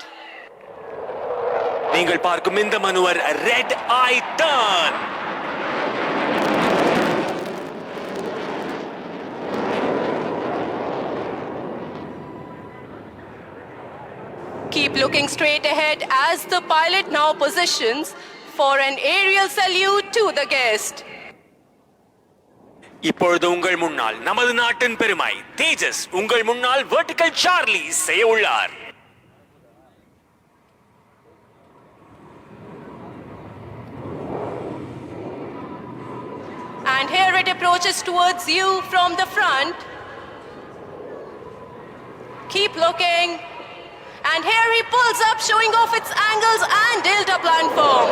நீங்கள் பார்க்கும் இந்த maneuver red eye turn. Keep looking straight ahead as the pilot now positions for an aerial salute to the guest. இப்பொழுது உங்கள் முன்னால் நமது நாட்டின் பெருமை தேஜஸ் உங்கள் முன்னால் வெர்டிகல் சார்லி செய்ய உள்ளார். And here it approaches towards you from the front. Keep looking. And here he pulls up, showing off its angles and delta-plan form.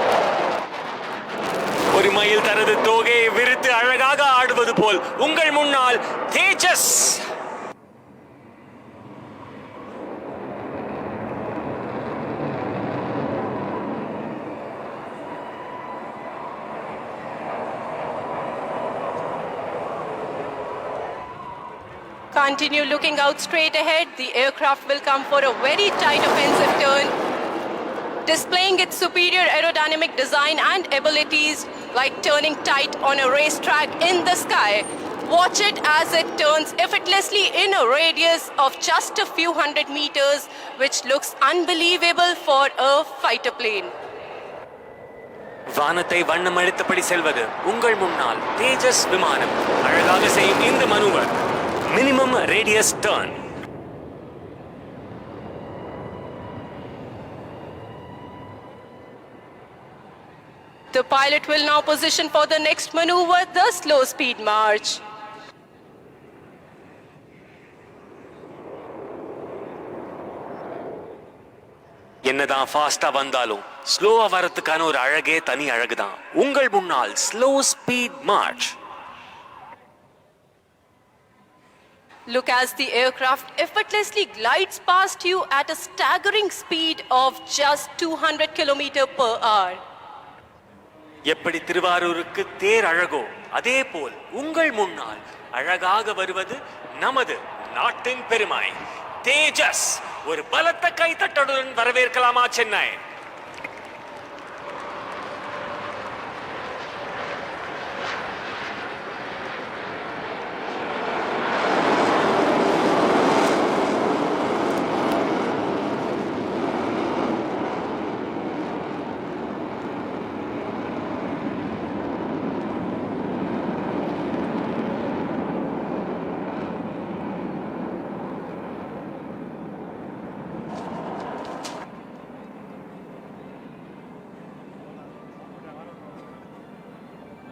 ஒரு மயில் தனது தோகையை விரித்து அழகாக ஆடுவது போல் உங்கள் முன்னால் தேஜஸ். Continue looking out straight ahead. The aircraft will come for a very tight offensive turn, displaying its superior aerodynamic design and abilities like turning tight on a racetrack in the sky. Watch it as it turns effortlessly in a radius of just a few hundred meters, which looks unbelievable for a fighter plane. வானத்தை வண்ணம் அடித்தபடி செல்வது உங்கள் முன்னால் தேஜஸ் விமானம் அழகாக செய்யும் இந்த maneuver minimum radius turn. The pilot will now position for the next maneuver, the slow speed march. என்னதான் ஃபாஸ்டா வந்தாலும் ஸ்லோவா வரதுக்கான ஒரு அழகே தனி அழகுதான். உங்கள் முன்னால் slow speed March. Look as the aircraft effortlessly glides past you at a staggering speed of just 200 km/h. எப்படி திருவாரூருக்கு தேர் அழகோ அதே போல் உங்கள் முன்னால் அழகாக வருவது நமது நாட்டின் பெருமை தேஜஸ். ஒரு பலத்த கைத்தட்டுடன் வரவேற்கலாமா சென்னை?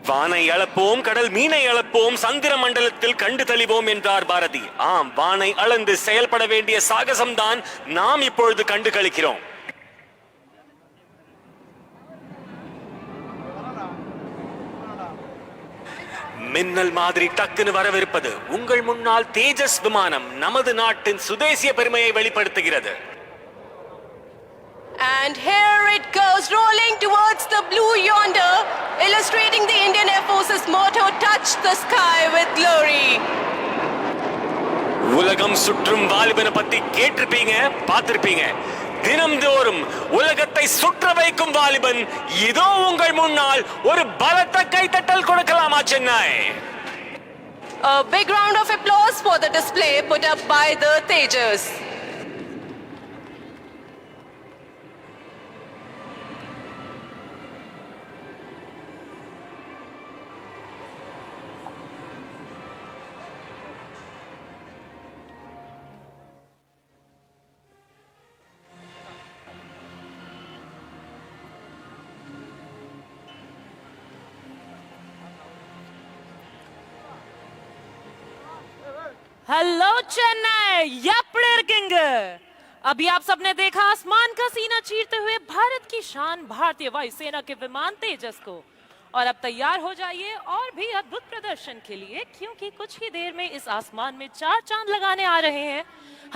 வானை அளப்போம், கடல் மீனை அளப்போம், சந்திர மண்டலத்தில் கண்டு தெளிவோம் என்றார் பாரதி. ஆம், வானை அளந்து செயல்பட வேண்டிய சாகசம்தான் நாம் இப்பொழுது கண்டு களிக்கிறோம். மின்னல் மாதிரி டக்குன்னு வரவிருப்பது உங்கள் முன்னால் தேஜஸ் விமானம் நமது நாட்டின் சுதேசிய பெருமையை வெளிப்படுத்துகிறது. And here it goes, rolling towards the blue yonder, illustrating the Indian Air Force's motto, touch the sky with glory. உலகம் சுற்றும் வாலிபனை பத்தி கேட்டிருப்பீங்க, பார்த்திருப்பீங்க. தினம்தோறும் உலகத்தை சுற்ற வைக்கும் வாலிபன் இதோ உங்கள் முன்னால். ஒரு பலத்த கைத்தட்டல் கொடுக்கலாமா Chennai? A big round of applause for the display put up by the Tejas. Hello Chennai, எப்படி இருக்கீங்க? अभी आप सबने देखा आसमान का सीना चीरते हुए भारत की शान भारतीय वायुसेना के विमान तेजस को। और अब तैयार हो जाइए और भी अद्भुत प्रदर्शन के लिए, क्योंकि कुछ ही देर में इस आसमान में 4 चांद लगाने आ रहे हैं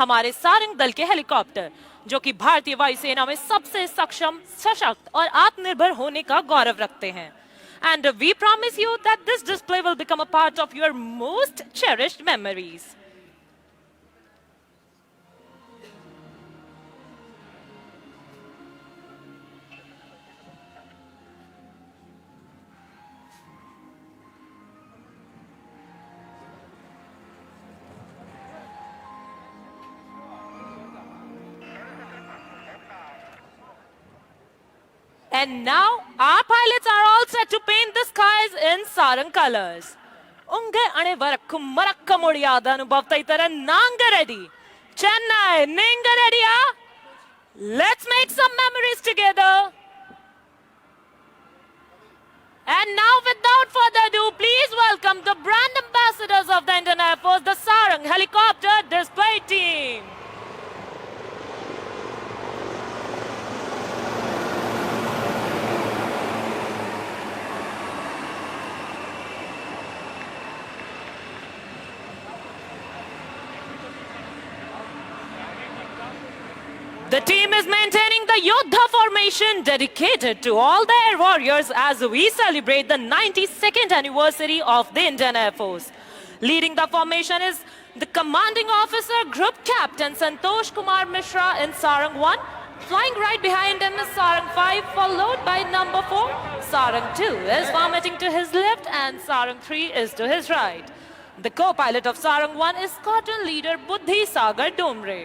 हमारे सारंग दल के हेलीकॉप्टर, जो कि भारतीय वायुसेना में सबसे सक्षम, सशक्त और आत्मनिर्भर होने का गौरव रखते हैं. And we promise you that this display will become a part of your most cherished memories. And now our pilots are all set to paint the skies in sarang colors. Unge ane varakkum marakkum odiyada anubhavta itara nanga ready. Chennai, ninga ready ya? Let's make some memories together. And now without further ado, please welcome the brand ambassadors of the Indian Air Force, the Sarang Helicopter Display Team. The team is maintaining the Yodha formation dedicated to all the air warriors as we celebrate the 92nd anniversary of the Indian Air Force. Leading the formation is the commanding officer, Group Captain Santosh Kumar Mishra in Sarang 1. Flying right behind him is Sarang 5, followed by number 4. Sarang 2 is vomiting to his left and Sarang 3 is to his right. The co-pilot of Sarang 1 is Squadron Leader Buddhi Sagar Domre.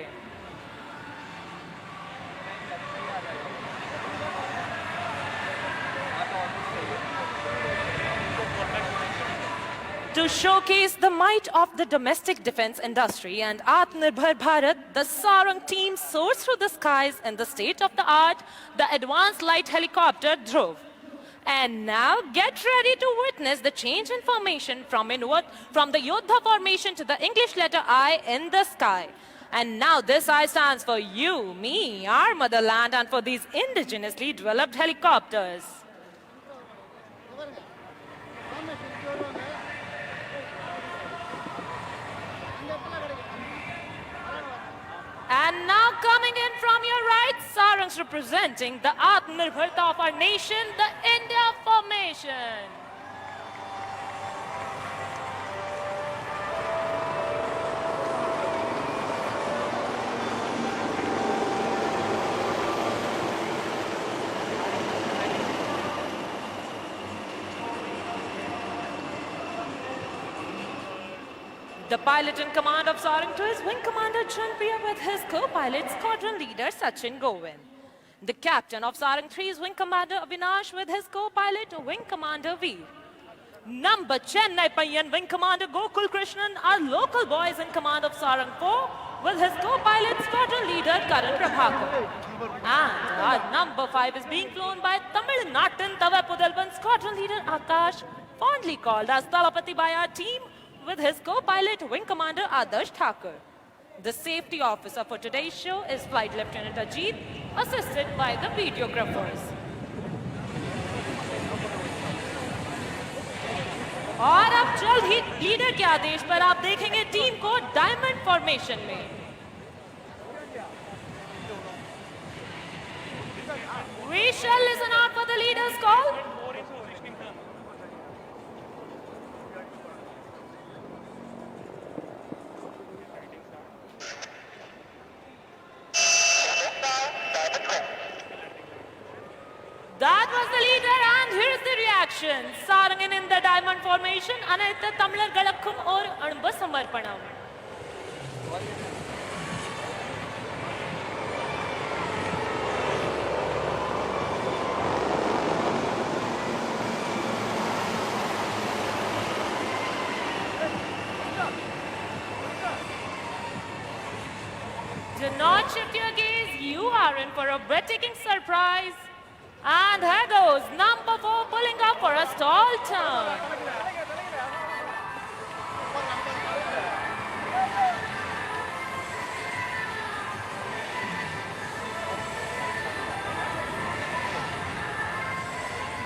To showcase the might of the domestic defense industry and Atmanirbhar Bharat, the Sarang team soars through the skies in the state-of-the-art, the advanced light helicopter Dhruv. And now get ready to witness the change in formation from the Yodha formation to the English letter I in the sky. And now this I stands for you, me, our motherland, and for these indigenously developed helicopters. And now coming in from your right, sarangs representing the Atmanirbharta of our nation, the India formation. The pilot in command of Sarang 2 is Wing Commander Chanpiya with his co-pilot Squadron Leader Sachin Govind. The captain of Sarang 3 is Wing Commander Avinash with his co-pilot Wing Commander Veer. Number Chennai Payyan Wing Commander Gokul Krishnan are local boys in command of Sarang 4 with his co-pilot Squadron Leader Karan Prabhakar. And our number 5 is being flown by Tamil Natan Tavapudalban Squadron Leader Akash, fondly called as Talapati by our team, with his co-pilot Wing Commander Adarsh Thakur. The safety officer for today's show is Flight Lieutenant Ajit, assisted by the videographers. और अब जल्द ही leader के आदेश पर आप देखेंगे team को diamond formation में. We shall listen out for the leader's call. That was the leader, and here's the reaction. Sarangin in the diamond formation, Anayta Tamlar Galakkum or Anba Samarpanam. Do not shift your gaze, you are in for a breathtaking surprise. And here goes number 4 pulling up for a stall turn.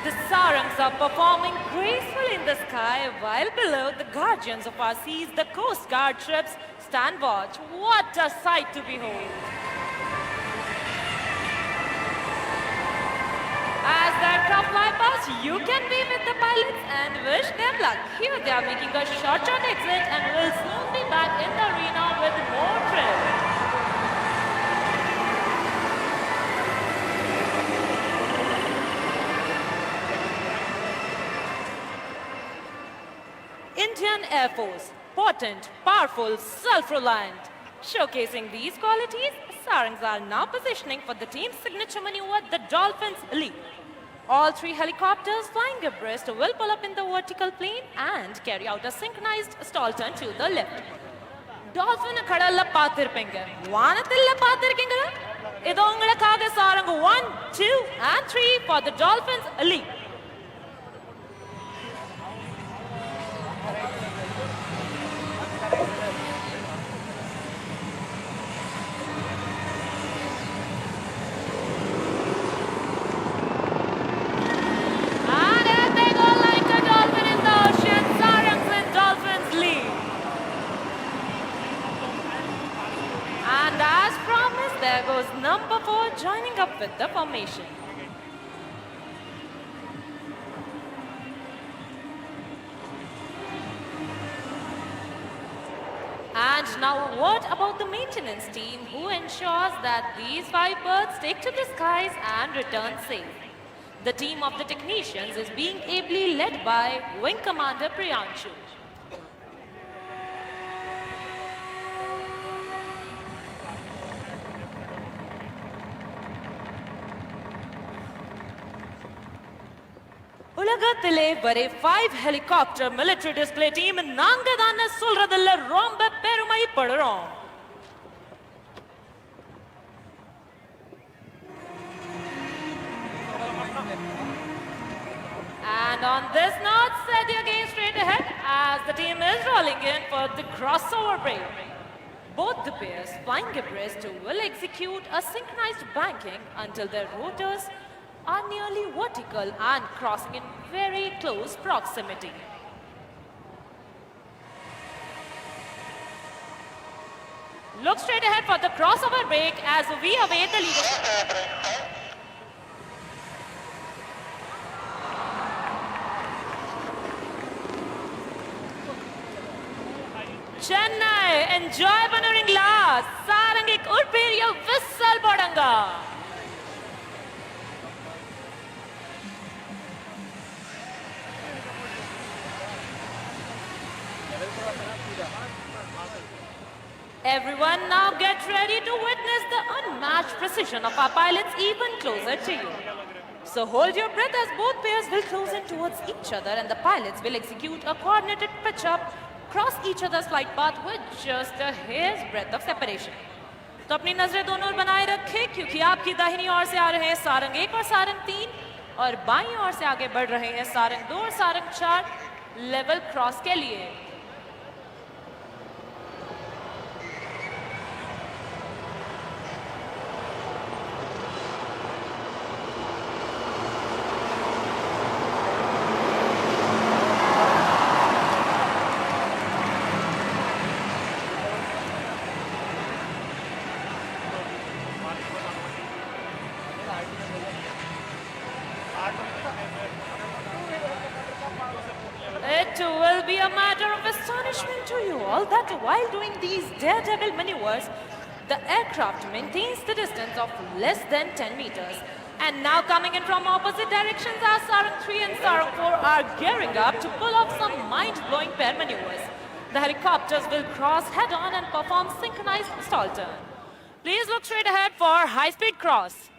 The sarangs are performing gracefully in the sky, while below the guardians of our seas, the Coast Guard ships, stand watch. What a sight to behold! As the aircraft fly past, you can be with the pilots and wish them luck. Here they are making a short exit and will soon be back in the arena with more thrill. Indian Air Force, potent, powerful, self-reliant. Showcasing these qualities, sarangs are now positioning for the team's signature maneuver, the Dolphins Leap. All 3 helicopters flying abreast will pull up in the vertical plane and carry out a synchronized stall turn to the left. Dolphin kadalla paathirpinga. Vaanathilla paathirkinga. Idu ungalakkaga sarang 1, 2 and 3 for the Dolphins Leap. There goes number 4 joining up with the formation. And now what about the maintenance team who ensures that these 5 birds take to the skies and return safe? The team of the technicians is being ably led by Wing Commander Priyanshu. உலகத்திலே வரை 5 helicopter military display team நாங்க தான சொல்றதுல ரொம்ப பெருமைப்படுறோம். And on this note, set your gaze straight ahead as the team is rolling in for the crossover break. Both the pairs flying abreast will execute a synchronized banking until their rotors are nearly vertical and crossing in very close proximity. Look straight ahead for the crossover break as we await the leadership. Chennai, enjoy maneuvering last. Sarangik Urpiriya whistle bodanga. Everyone now get ready to witness the unmatched precision of our pilots even closer to you. So hold your breath as both pairs will close in towards each other and the pilots will execute a coordinated pitch up, cross each other's flight path with just a hair's breadth of separation. तो अपनी नजरें दोनों ओर बनाए रखें क्योंकि आपकी दाहिनी ओर से आ रहे हैं सारंग 1 और सारंग 3 और बाईं ओर से आगे बढ़ रहे हैं सारंग 2 और सारंग 4 लेवल क्रॉस के लिए. It will be a matter of astonishment to you all that while doing these daredevil maneuvers, the aircraft maintains the distance of less than 10 meters. And now coming in from opposite directions as Sarang 3 and Sarang 4 are gearing up to pull off some mind-blowing pair maneuvers. The helicopters will cross head-on and perform synchronized stall turn. Please look straight ahead for high-speed cross.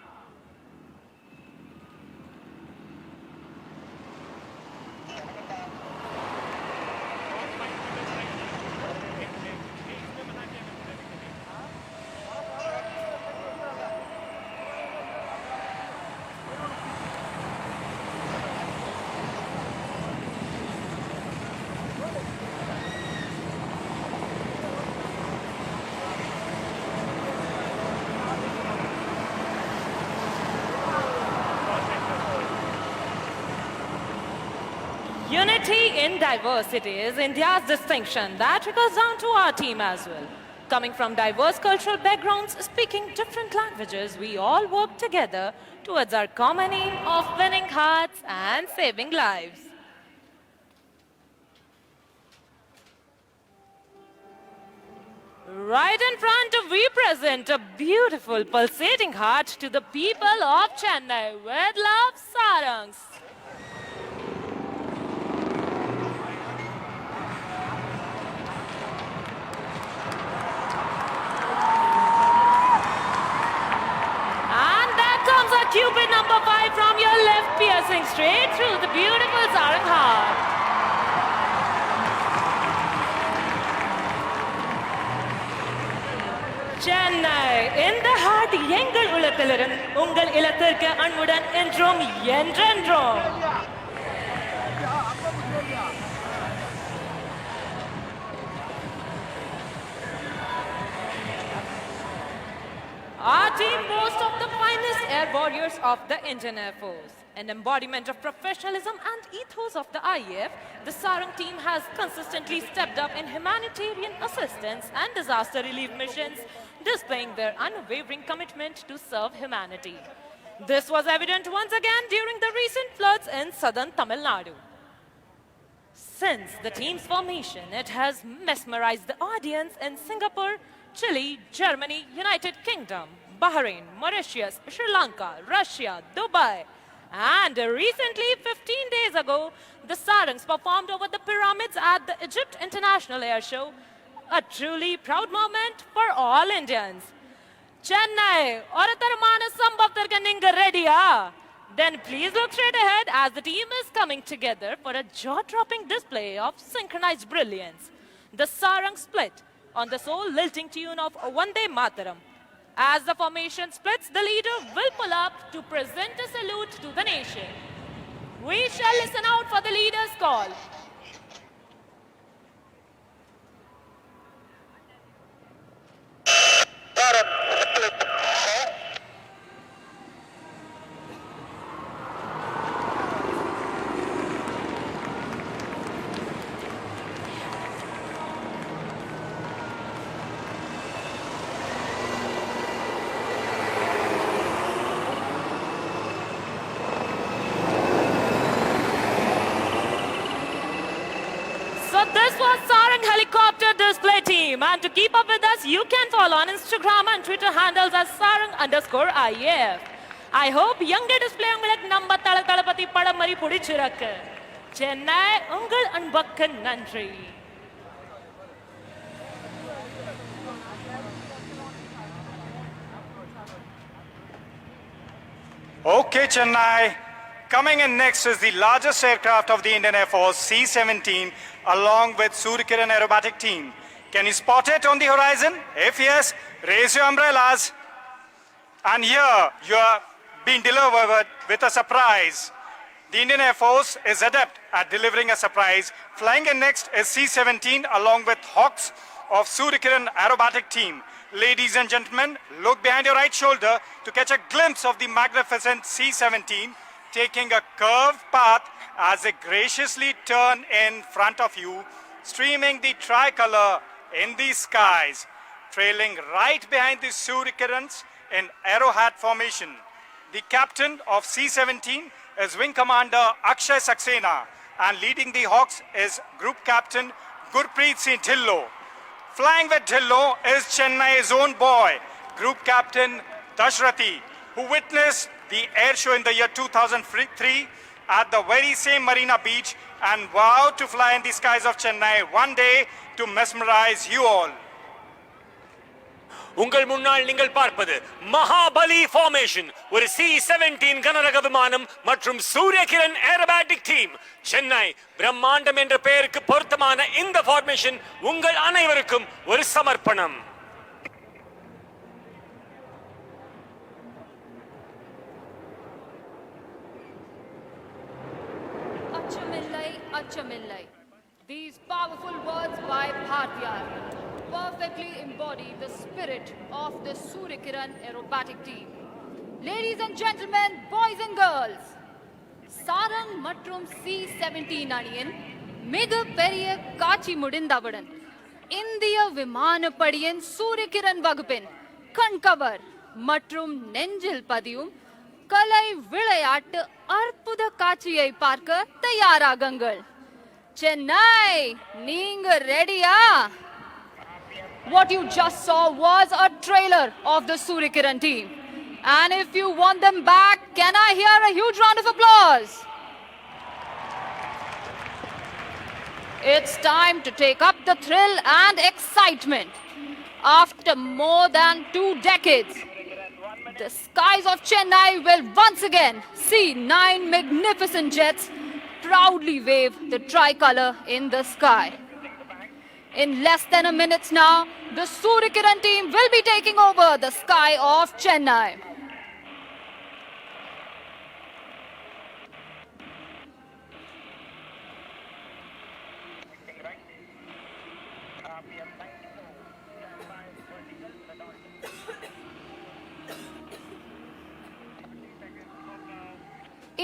Unity in diversity is India's distinction. That trickles down to our team as well. Coming from diverse cultural backgrounds, speaking different languages, we all work together towards our common aim of winning hearts and saving lives. Right in front, we present a beautiful pulsating heart to the people of Chennai with love, Sarangs. Cupid number 5 from your left, piercing straight through the beautiful Sarang heart. Chennai, in the heart, எங்கள் உலகத்திலிருந்து உங்கள் இல்லத்திற்கு அன்புடன் என்றும் என்றென்றும். Our team boasts of the finest air warriors of the Indian Air Force. An embodiment of professionalism and ethos of the IAF, the Sarang team has consistently stepped up in humanitarian assistance and disaster relief missions, displaying their unwavering commitment to serve humanity. This was evident once again during the recent floods in southern Tamil Nadu. Since the team's formation, it has mesmerized the audience in Singapore, Chile, Germany, United Kingdom, Bahrain, Mauritius, Sri Lanka, Russia, Dubai. And recently, 15 days ago, the Sarangs performed over the pyramids at the Egypt International Air Show. A truly proud moment for all Indians. Chennai, Oratarmana Sambhavtarka Ninga ready, Then please look straight ahead as the team is coming together for a jaw-dropping display of synchronized brilliance. The Sarang split on the soul-lilting tune of Vande Mataram. As the formation splits, the leader will pull up to present a salute to the nation. We shall listen out for the leader's call. you can follow on Instagram and Twitter handles as sarang_if. I hope younger display உங்களுக்கு நம்ம தளபதி படம் மாதிரி பிடிச்சிருக்கு. சென்னை உங்கள் அன்புக்கு நன்றி. Okay, Chennai. Coming in next is the largest aircraft of the Indian Air Force, C-17, along with Suryakiran Aerobatic Team. Can you spot it on the horizon? If yes, raise your umbrellas. And here, you are being delivered with a surprise. The Indian Air Force is adept at delivering a surprise. Flying in next is C-17 along with Hawks of Suryakiran Aerobatic Team. Ladies and gentlemen, look behind your right shoulder to catch a glimpse of the magnificent C-17 taking a curved path as they graciously turn in front of you, streaming the tricolor in the skies, trailing right behind the Suryakirans in arrowhead formation. The captain of C-17 is Wing Commander Akshay Saxena, and leading the Hawks is Group Captain Gurpreet Singh Dhillo. Flying with Dhillo is Chennai's own boy, Group Captain Dashrathi, who witnessed the air show in the year 2003 at the very same Marina Beach and vowed to fly in the skies of Chennai one day to mesmerize you all. உங்கள் முன்னால் நீங்கள் பார்ப்பது Mahabali formation, ஒரு C-17 கனரக விமானம் மற்றும் Surya Kiran aerobatic team. Chennai பிரம்மாண்டம் என்ற பெயருக்கு பொருத்தமான இந்த ஃபார்மேஷன் உங்கள் அனைவருக்கும் ஒரு சமர்ப்பணம். Achamillai. These powerful words by Bhartiyar perfectly embody the spirit of the Suryakiran Aerobatic Team. Ladies and gentlemen, boys and girls, Sarang மற்றும் C-17 அணியின் மிகப்பெரிய காட்சி முடிந்தவுடன் இந்திய விமானப்படையின் சூரியகிரண் வகுப்பின் கண்கவர் மற்றும் நெஞ்சில் பதியும் கலை விளையாட்டு அற்புத காட்சியை பார்க்க தயாராகுங்கள். சென்னை, நீங்க ரெடியா? What you just saw was a trailer of the Suryakiran team. And if you want them back, can I hear a huge round of applause? It's time to take up the thrill and excitement. After more than 2 decades, the skies of Chennai will once again see 9 magnificent jets proudly wave the tricolor in the sky. In less than a minute now, the Suryakiran team will be taking over the sky of Chennai.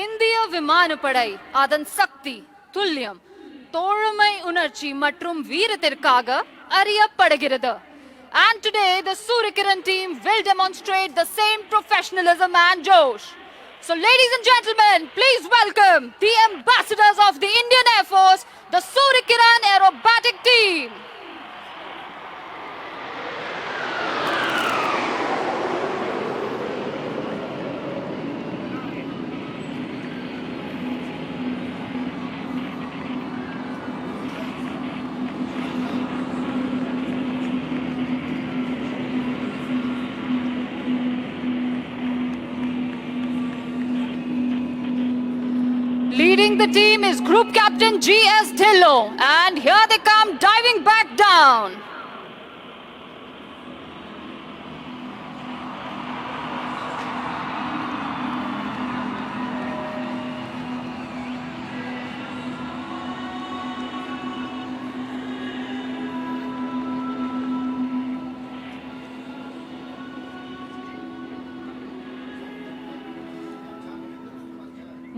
இந்திய விமானப்படை அதன் சக்தி, துல்லியம், தோழமை உணர்ச்சி மற்றும் வீரத்திற்காக அறியப்படுகிறது. And today the Suryakiran team will demonstrate the same professionalism and josh. So ladies and gentlemen, please welcome the ambassadors of the Indian Air Force, the Suryakiran Aerobatic Team. Leading the team is Group Captain G.S. Dhillo, and here they come diving back down.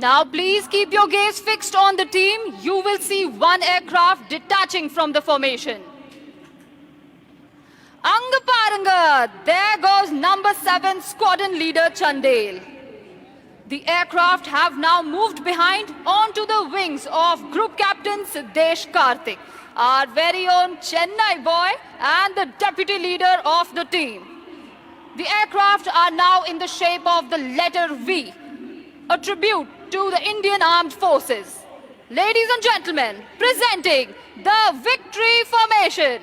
Now please keep your gaze fixed on the team. You will see one aircraft detaching from the formation. Anga paranga, there goes number 7 squadron leader Chandel. The aircraft have now moved behind onto the wings of Group Captain Siddesh Karthik. our very own Chennai boy and the deputy leader of the team. The aircraft are now in the shape of the letter V, a tribute to the Indian Armed Forces. Ladies and gentlemen, presenting the Victory Formation.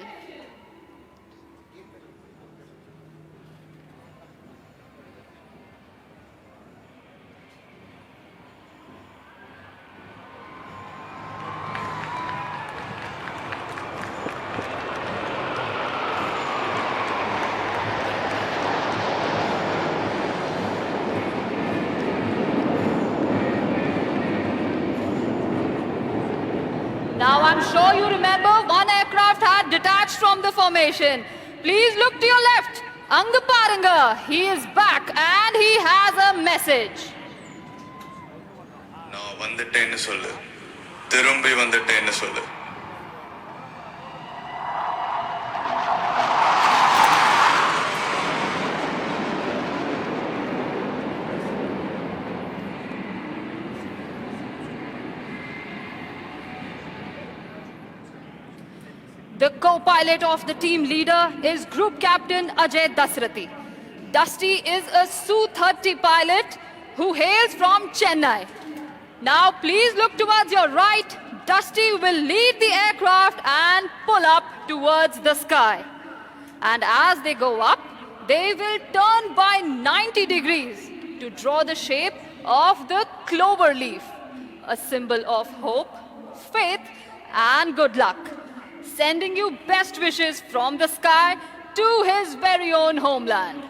Now I'm sure you remember one aircraft had detached from the formation. Please look to your left. Angaparanga, he is back and he has a message. நான் வந்துட்டேன்னு சொல்லு, திரும்பி வந்துட்டேன்னு சொல்லு. The co-pilot of the team leader is Group Captain Ajay Dasrathi. Dusty is a Su-30 pilot who hails from Chennai. Now please look towards your right. Dusty will lead the aircraft and pull up towards the sky. And as they go up, they will turn by 90 degrees to draw the shape of the clover leaf, a symbol of hope, faith, and good luck. Sending you best wishes from the sky to his very own homeland.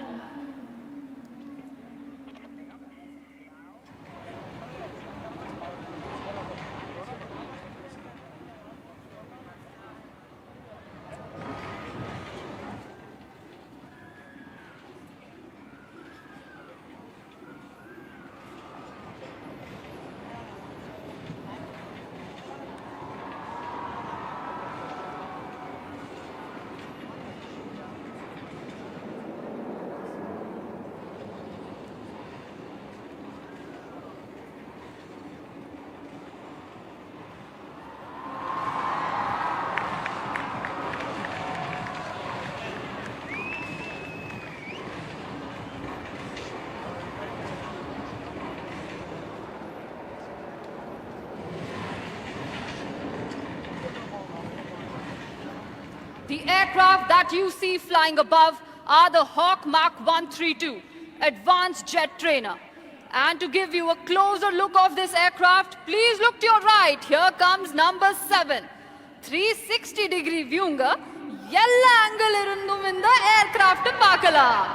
The aircraft that you see flying above are the Hawk Mark 132 Advanced Jet Trainer. And to give you a closer look of this aircraft, please look to your right. Here comes number 7. 360 degree viewங்க எல்லா angle இருந்தும் இந்த aircraft பார்க்கலாம்.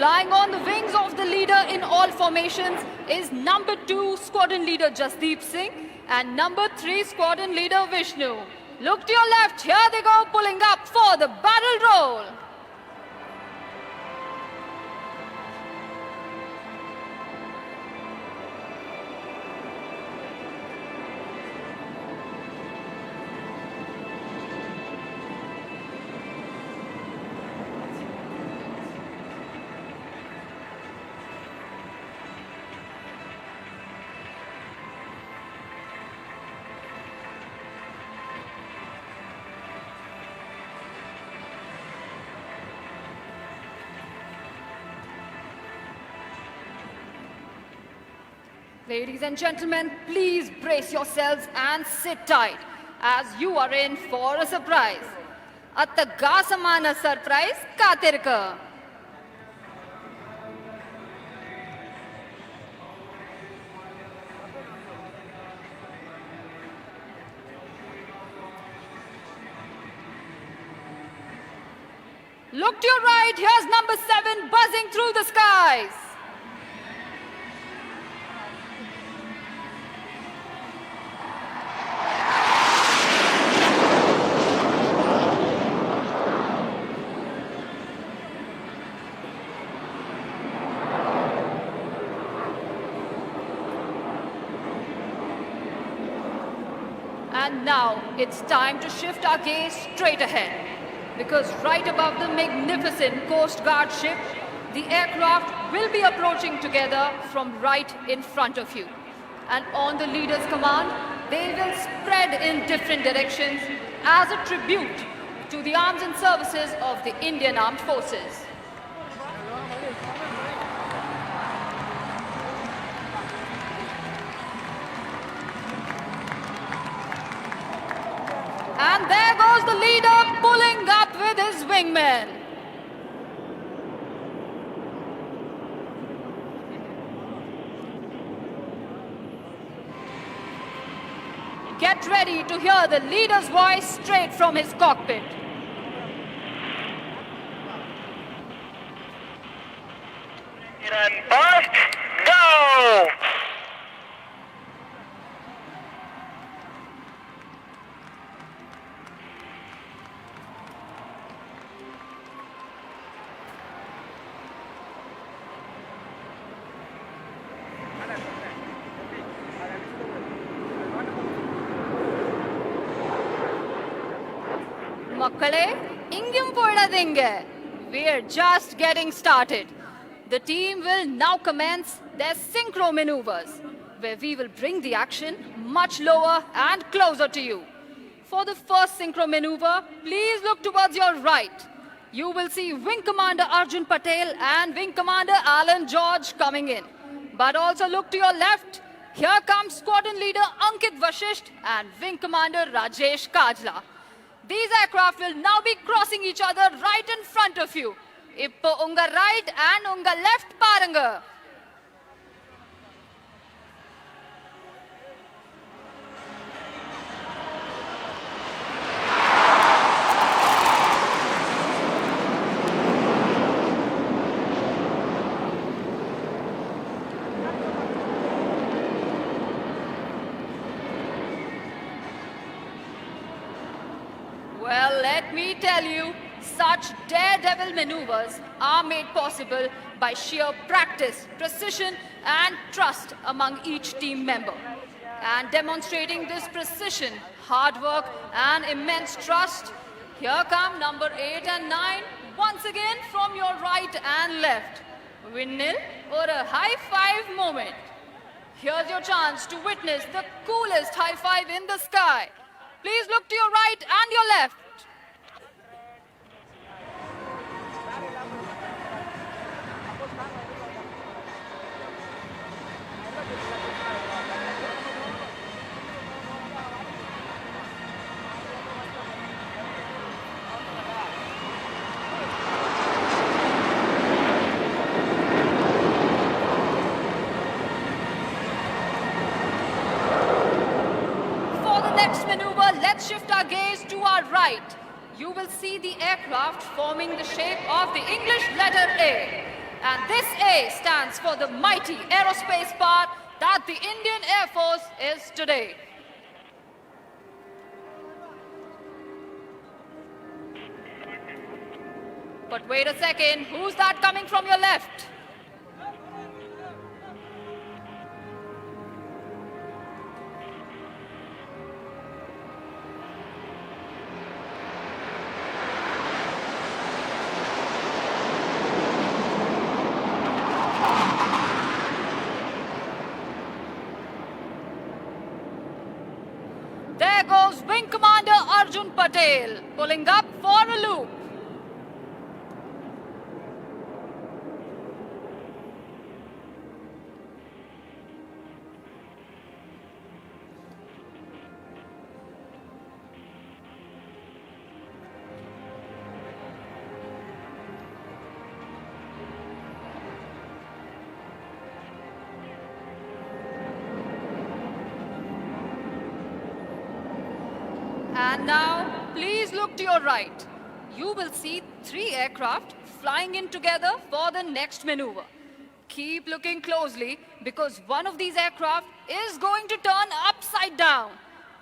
Flying on the wings of the leader in all formations is number 2 Squadron Leader Jasdeep Singh and number 3 Squadron Leader Vishnu. Look to your left, here they go pulling up for the barrel roll. Ladies and gentlemen, please brace yourselves and sit tight as you are in for a surprise. Attagasamana surprise katirka. Look to your right, here's number 7 buzzing through the skies. And now it's time to shift our gaze straight ahead. Because right above the magnificent Coast Guard ship, the aircraft will be approaching together from right in front of you. And on the leader's command, they will spread in different directions as a tribute to the arms and services of the Indian Armed Forces. And there goes the leader pulling up with his wingmen. Get ready to hear the leader's voice straight from his cockpit. And burst, go! Makkale, ingum poidadinge. We're just getting started. The team will now commence their synchro maneuvers, where we will bring the action much lower and closer to you. For the first synchro maneuver, please look towards your right. You will see Wing Commander Arjun Patel and Wing Commander Alan George coming in. But also look to your left. Here comes Squadron Leader Ankit Vashisht and Wing Commander Rajesh Kajla. These aircraft will now be crossing each other right in front of you. Ippo unga right and unga left paranga. Well, let me tell you, such daredevil maneuvers are made possible by sheer practice, precision and trust among each team member. And demonstrating this precision, hard work and immense trust, here come number 8 and 9 once again from your right and left. Windmill or a high five moment. Here's your chance to witness the coolest high five in the sky. Please look to your right and your left. Next maneuver, let's shift our gaze to our right. You will see the aircraft forming the shape of the English letter A. And this A stands for the mighty aerospace power that the Indian Air Force is today. But wait a second, who's that coming from your left? There goes Wing Commander Arjun Patel, pulling up for a loop. And now, please look to your right. You will see 3 aircraft flying in together for the next maneuver. Keep looking closely because one of these aircraft is going to turn upside down.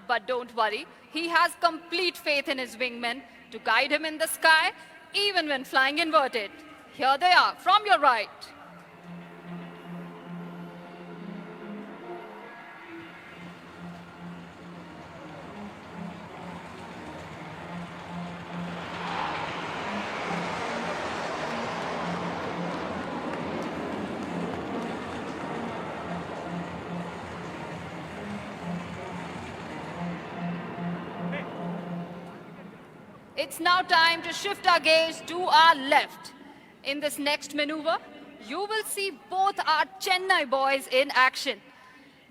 But don't worry, he has complete faith in his wingmen to guide him in the sky, even when flying inverted. Here they are from your right. It's now time to shift our gaze to our left. In this next maneuver, you will see both our Chennai boys in action.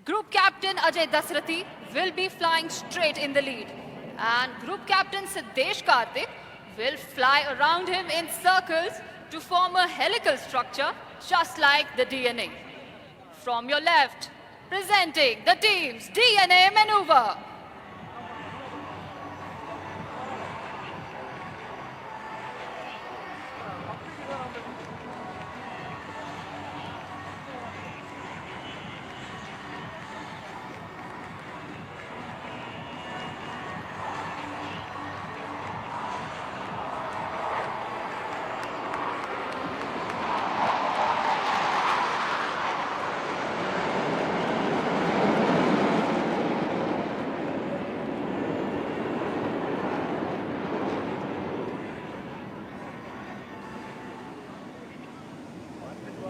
Group Captain Ajay Dasrathi will be flying straight in the lead, and Group Captain Siddesh Karthik will fly around him in circles to form a helical structure just like the DNA. From your left, presenting the team's DNA maneuver.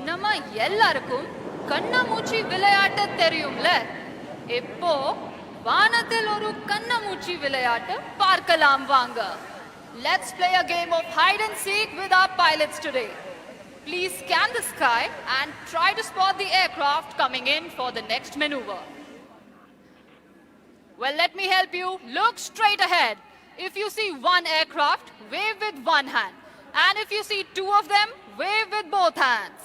நம்ம எல்லாருக்கும் கண்ணாமூச்சி விளையாட்டு தெரியும்ல. இப்போ வானத்தில் ஒரு கண்ணாமூச்சி விளையாட்டு பார்க்கலாம் வாங்க. Let's play a game of hide and seek with our pilots today. Please scan the sky and try to spot the aircraft coming in for the next maneuver. Well, let me help you. Look straight ahead. If you see one aircraft, wave with one hand. And if you see two of them, wave with both hands.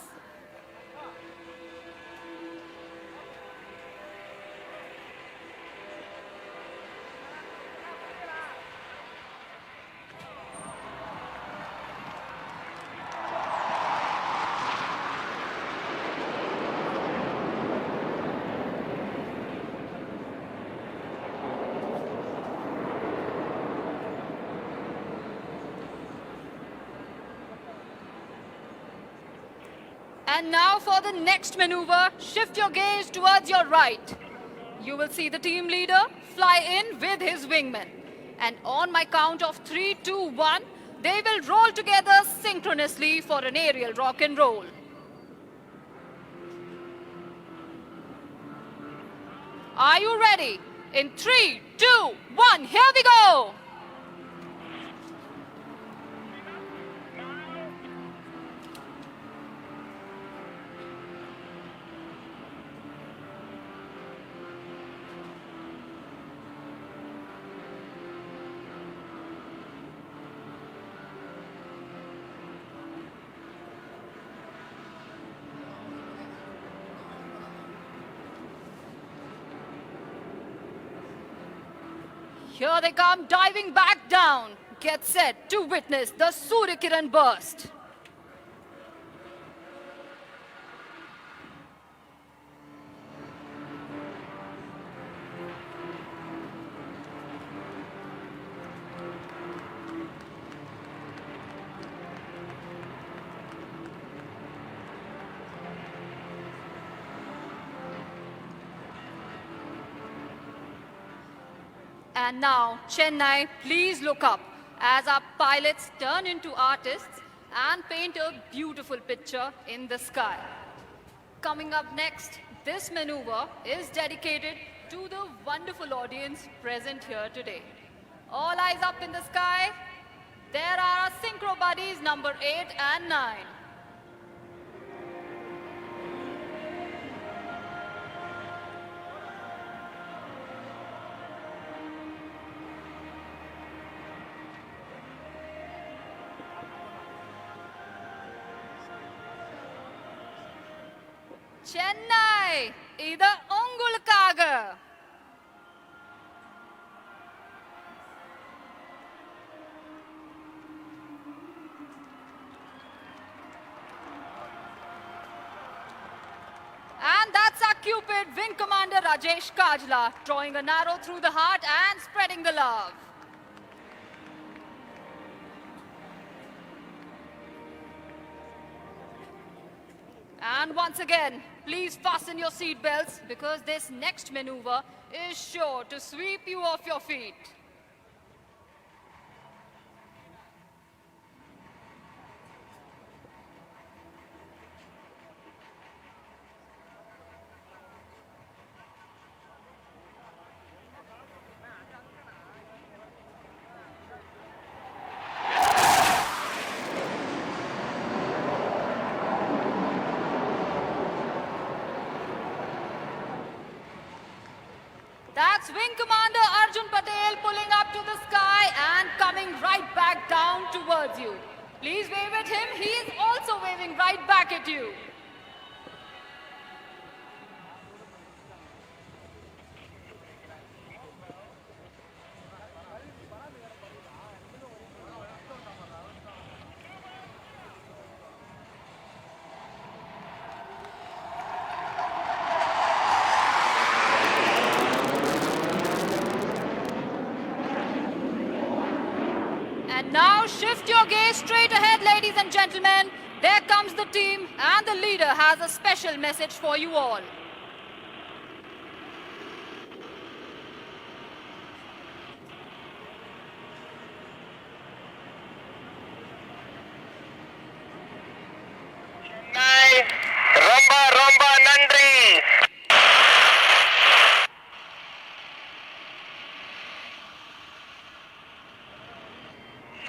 And now for the next maneuver, shift your gaze towards your right. You will see the team leader fly in with his wingman. And on my count of 3, 2, 1, they will roll together synchronously for an aerial rock and roll. Are you ready? In 3, 2, 1, here we go! Here they come, diving back down. Get set to witness the Surya Kiran burst. And now, Chennai, please look up as our pilots turn into artists and paint a beautiful picture in the sky. Coming up next, this maneuver is dedicated to the wonderful audience present here today. All eyes up in the sky. There are our synchro buddies number 8 and 9. Chennai, இது உங்களுக்காக. And that's our Cupid Wing Commander Rajesh Kajla, drawing an arrow through the heart and spreading the love. And once again, please fasten your seat belts because this next maneuver is sure to sweep you off your feet. Swing Commander Arjun Patel pulling up to the sky and coming right back down towards you. Please wave at him. He is also waving right back at you. And now shift your gaze straight ahead, ladies and gentlemen. There comes the team, and the leader has a special message for you all. Chennai, Romba Romba Nandri.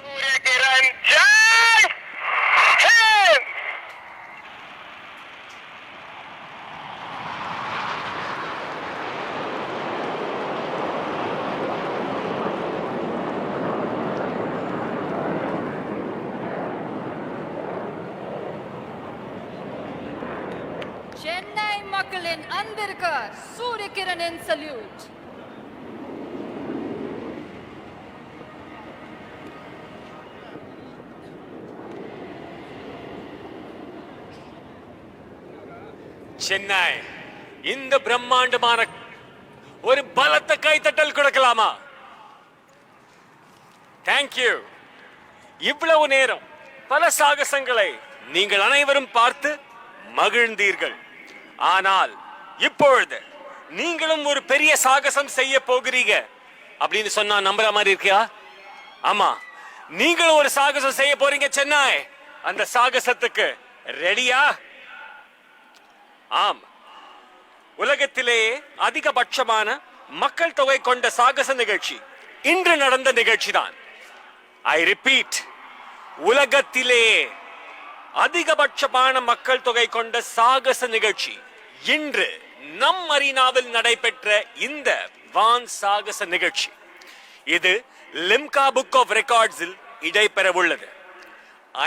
Surya Kiran Jai Hind. Chennai Makkalin Andirka, Surya Kiranin salute. Chennai இந்த பிரம்மாண்டமான ஒரு பலத்த கைத்தட்டல் கொடுக்கலாமா? Thank you. இவ்வளவு நேரம் பல சாகசங்களை நீங்கள் அனைவரும் பார்த்து மகிழ்ந்தீர்கள். ஆனால் இப்பொழுது நீங்களும் ஒரு பெரிய சாகசம் செய்ய போகிறீங்க அப்படின்னு சொன்னா நம்புற மாதிரி இருக்கியா? ஆமா, நீங்களும் ஒரு சாகசம் செய்ய போறீங்க சென்னை. அந்த சாகசத்துக்கு ரெடியா? ஆம், உலகத்திலேயே அதிகபட்சமான மக்கள் தொகை கொண்ட சாகச நிகழ்ச்சி இன்று நடந்த நிகழ்ச்சி தான். ஐ ரிப்பீட், உலகத்திலேயே அதிகபட்சமான மக்கள் தொகை கொண்ட சாகச நிகழ்ச்சி இன்று நம் மரீனாவில் நடைபெற்ற இந்த வான் சாகச நிகழ்ச்சி. இது லிம்கா புக் ஆஃப் ரெக்கார்ட்ஸில் இடம்பெறவுள்ளது.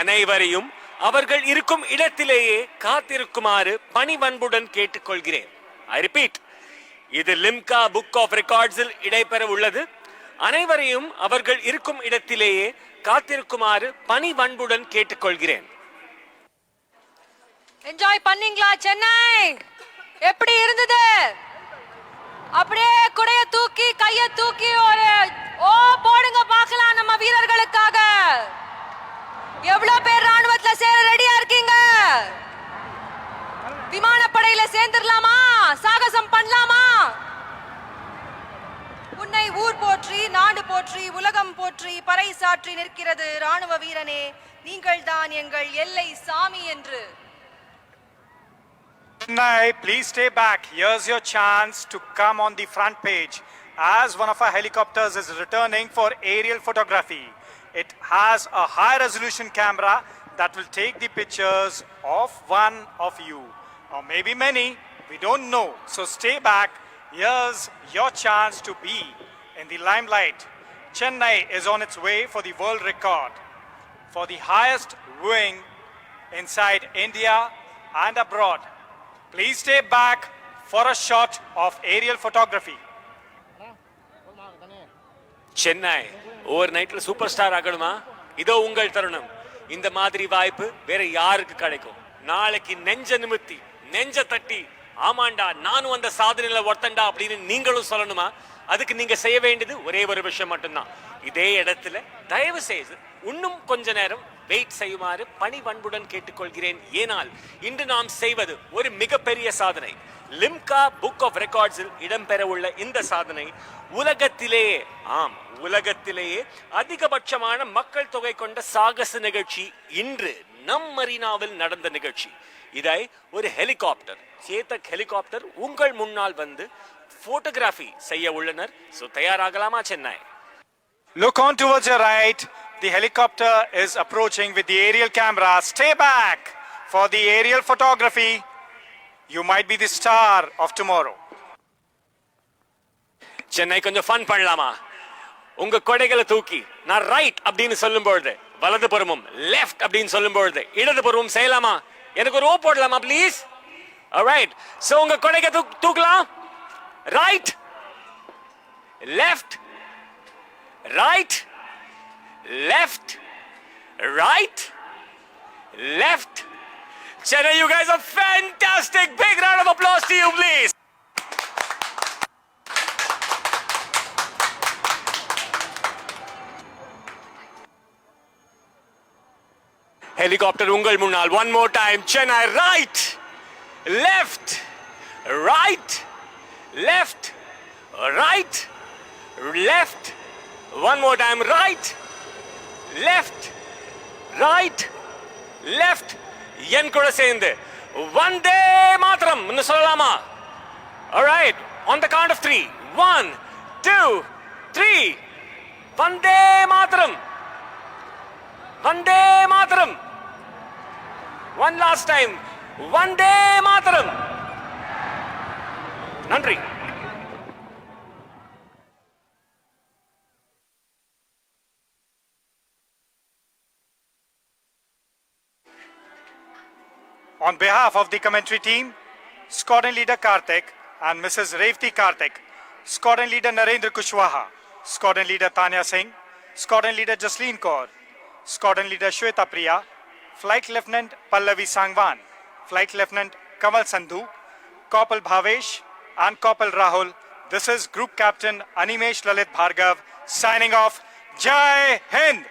அனைவரையும் அவர்கள் இருக்கும் இடத்திலேயே காத்திருக்குமாறு பணிவன்புடன் கேட்டுக்கொள்கிறேன். ஐ ரிப்பீட், இது லிம்கா புக் ஆஃப் ரெக்கார்ட்ஸில் இடம்பெற உள்ளது. அனைவரையும் அவர்கள் இருக்கும் இடத்திலேயே காத்திருக்குமாறு பணிவன்புடன் கேட்டுக்கொள்கிறேன். என்ஜாய் பண்ணீங்களா சென்னை? எப்படி இருந்தது? அப்படியே குடைய தூக்கி கைய தூக்கி ஒரு ஓ போடுங்க பார்க்கலாம் நம்ம வீரர்களுக்காக. எவ்வளவு பேர் ராணுவத்துல சேர ரெடியா இருக்கீங்க? விமானப்படையில சேர்ந்துடலாமா? சாகசம் பண்ணலாமா? உன்னை ஊர் போற்றி, நாடு போற்றி, உலகம் போற்றி பறை சாற்றி நிற்கிறது ராணுவ வீரனே, நீங்கள் தான் எங்கள் எல்லை சாமி என்று. Chennai, please stay back. Here's your chance to come on the front page as one of our helicopters is returning for aerial photography. It has a high resolution camera that will take the pictures of one of you, or maybe many, we don't know. So stay back. Here's your chance to be in the limelight. Chennai is on its way for the world record for the highest viewing inside India and abroad. Please stay back for a shot of aerial photography. Chennai over நைட்ல super star ஆகணுமா? இதோ உங்கள் தருணம். இந்த மாதிரி வாய்ப்பு வேற யாருக்கு கிடைக்கும்? நாளைக்கு நெஞ்ச நிமித்தி நெஞ்ச தட்டி ஆமாண்டா நானும் அந்த சாதனையில ஒருத்தண்டா அப்படின்னு நீங்களும் சொல்லணுமா? அதுக்கு நீங்க செய்ய வேண்டியது ஒரே ஒரு விஷயம் மட்டும்தான். இதே இடத்துல தயவு செய்து இன்னும் கொஞ்ச நேரம் வெயிட் செய்யுமாறு பணிவன்புடன் கேட்டுக்கொள்கிறேன். ஏனால் இன்று நாம் செய்வது ஒரு மிகப்பெரிய சாதனை. லிம்கா புக் ஆஃப் ரெக்கார்ட்ஸில் இடம்பெற உள்ள இந்த சாதனை உலகத்திலேயே, ஆம் உலகத்திலேயே அதிகபட்சமான மக்கள் தொகை கொண்ட சாகச நிகழ்ச்சி இன்று நம் மரீனாவில் நடந்த நிகழ்ச்சி. இதை ஒரு ஹெலிகாப்டர், சேதக் ஹெலிகாப்டர் உங்கள் முன்னால் வந்து போட்டோகிராஃபி செய்ய உள்ளனர். சோ தயாராகலாமா Chennai? Look on towards your right. The helicopter is approaching with the aerial camera. Stay back for the aerial photography. You might be the star of tomorrow. Chennai கொஞ்சம் ஃபன் பண்ணலாமா? உங்க கொடைகளை தூக்கி நான் ரைட் அப்படின்னு சொல்லும் பொழுது வலதுபுறமும் லெஃப்ட் அப்படின்னு சொல்லும் பொழுது இடதுபுறமும் செய்யலாமா? எனக்கு ஒரு ஓ போடலாமா ப்ளீஸ்? ஆல்ரைட், சோ உங்க கொடைகளை தூக்கலாம். Right, left, right, left, right, left. Chennai, you guys are fantastic. Big round of applause to you, please. Helicopter ungal munnal. One more time. Chennai, right, left, right, left, right, left. One more time. Right, left, right, left. என் கூட சேர்ந்து வந்தே மாத்திரம் ன்னு சொல்லலாமா? Alright, on the count of 3. 1, 2, 3. வந்தே மாத்திரம், வந்தே மாத்திரம். One last time. வந்தே மாத்திரம். நன்றி. On behalf of the commentary team, Squadron Leader Karthik and Mrs. Revati Karthik, Squadron Leader Narendra Kushwaha, Squadron Leader Tanya Singh, Squadron Leader Jasleen Kaur, Squadron Leader Shweta Priya, Flight Lieutenant Pallavi Sangwan, Flight Lieutenant Kamal Sandhu, Corporal Bhavesh and Corporal Rahul. This is Group Captain Animesh Lalit Bhargav signing off. Jai Hind!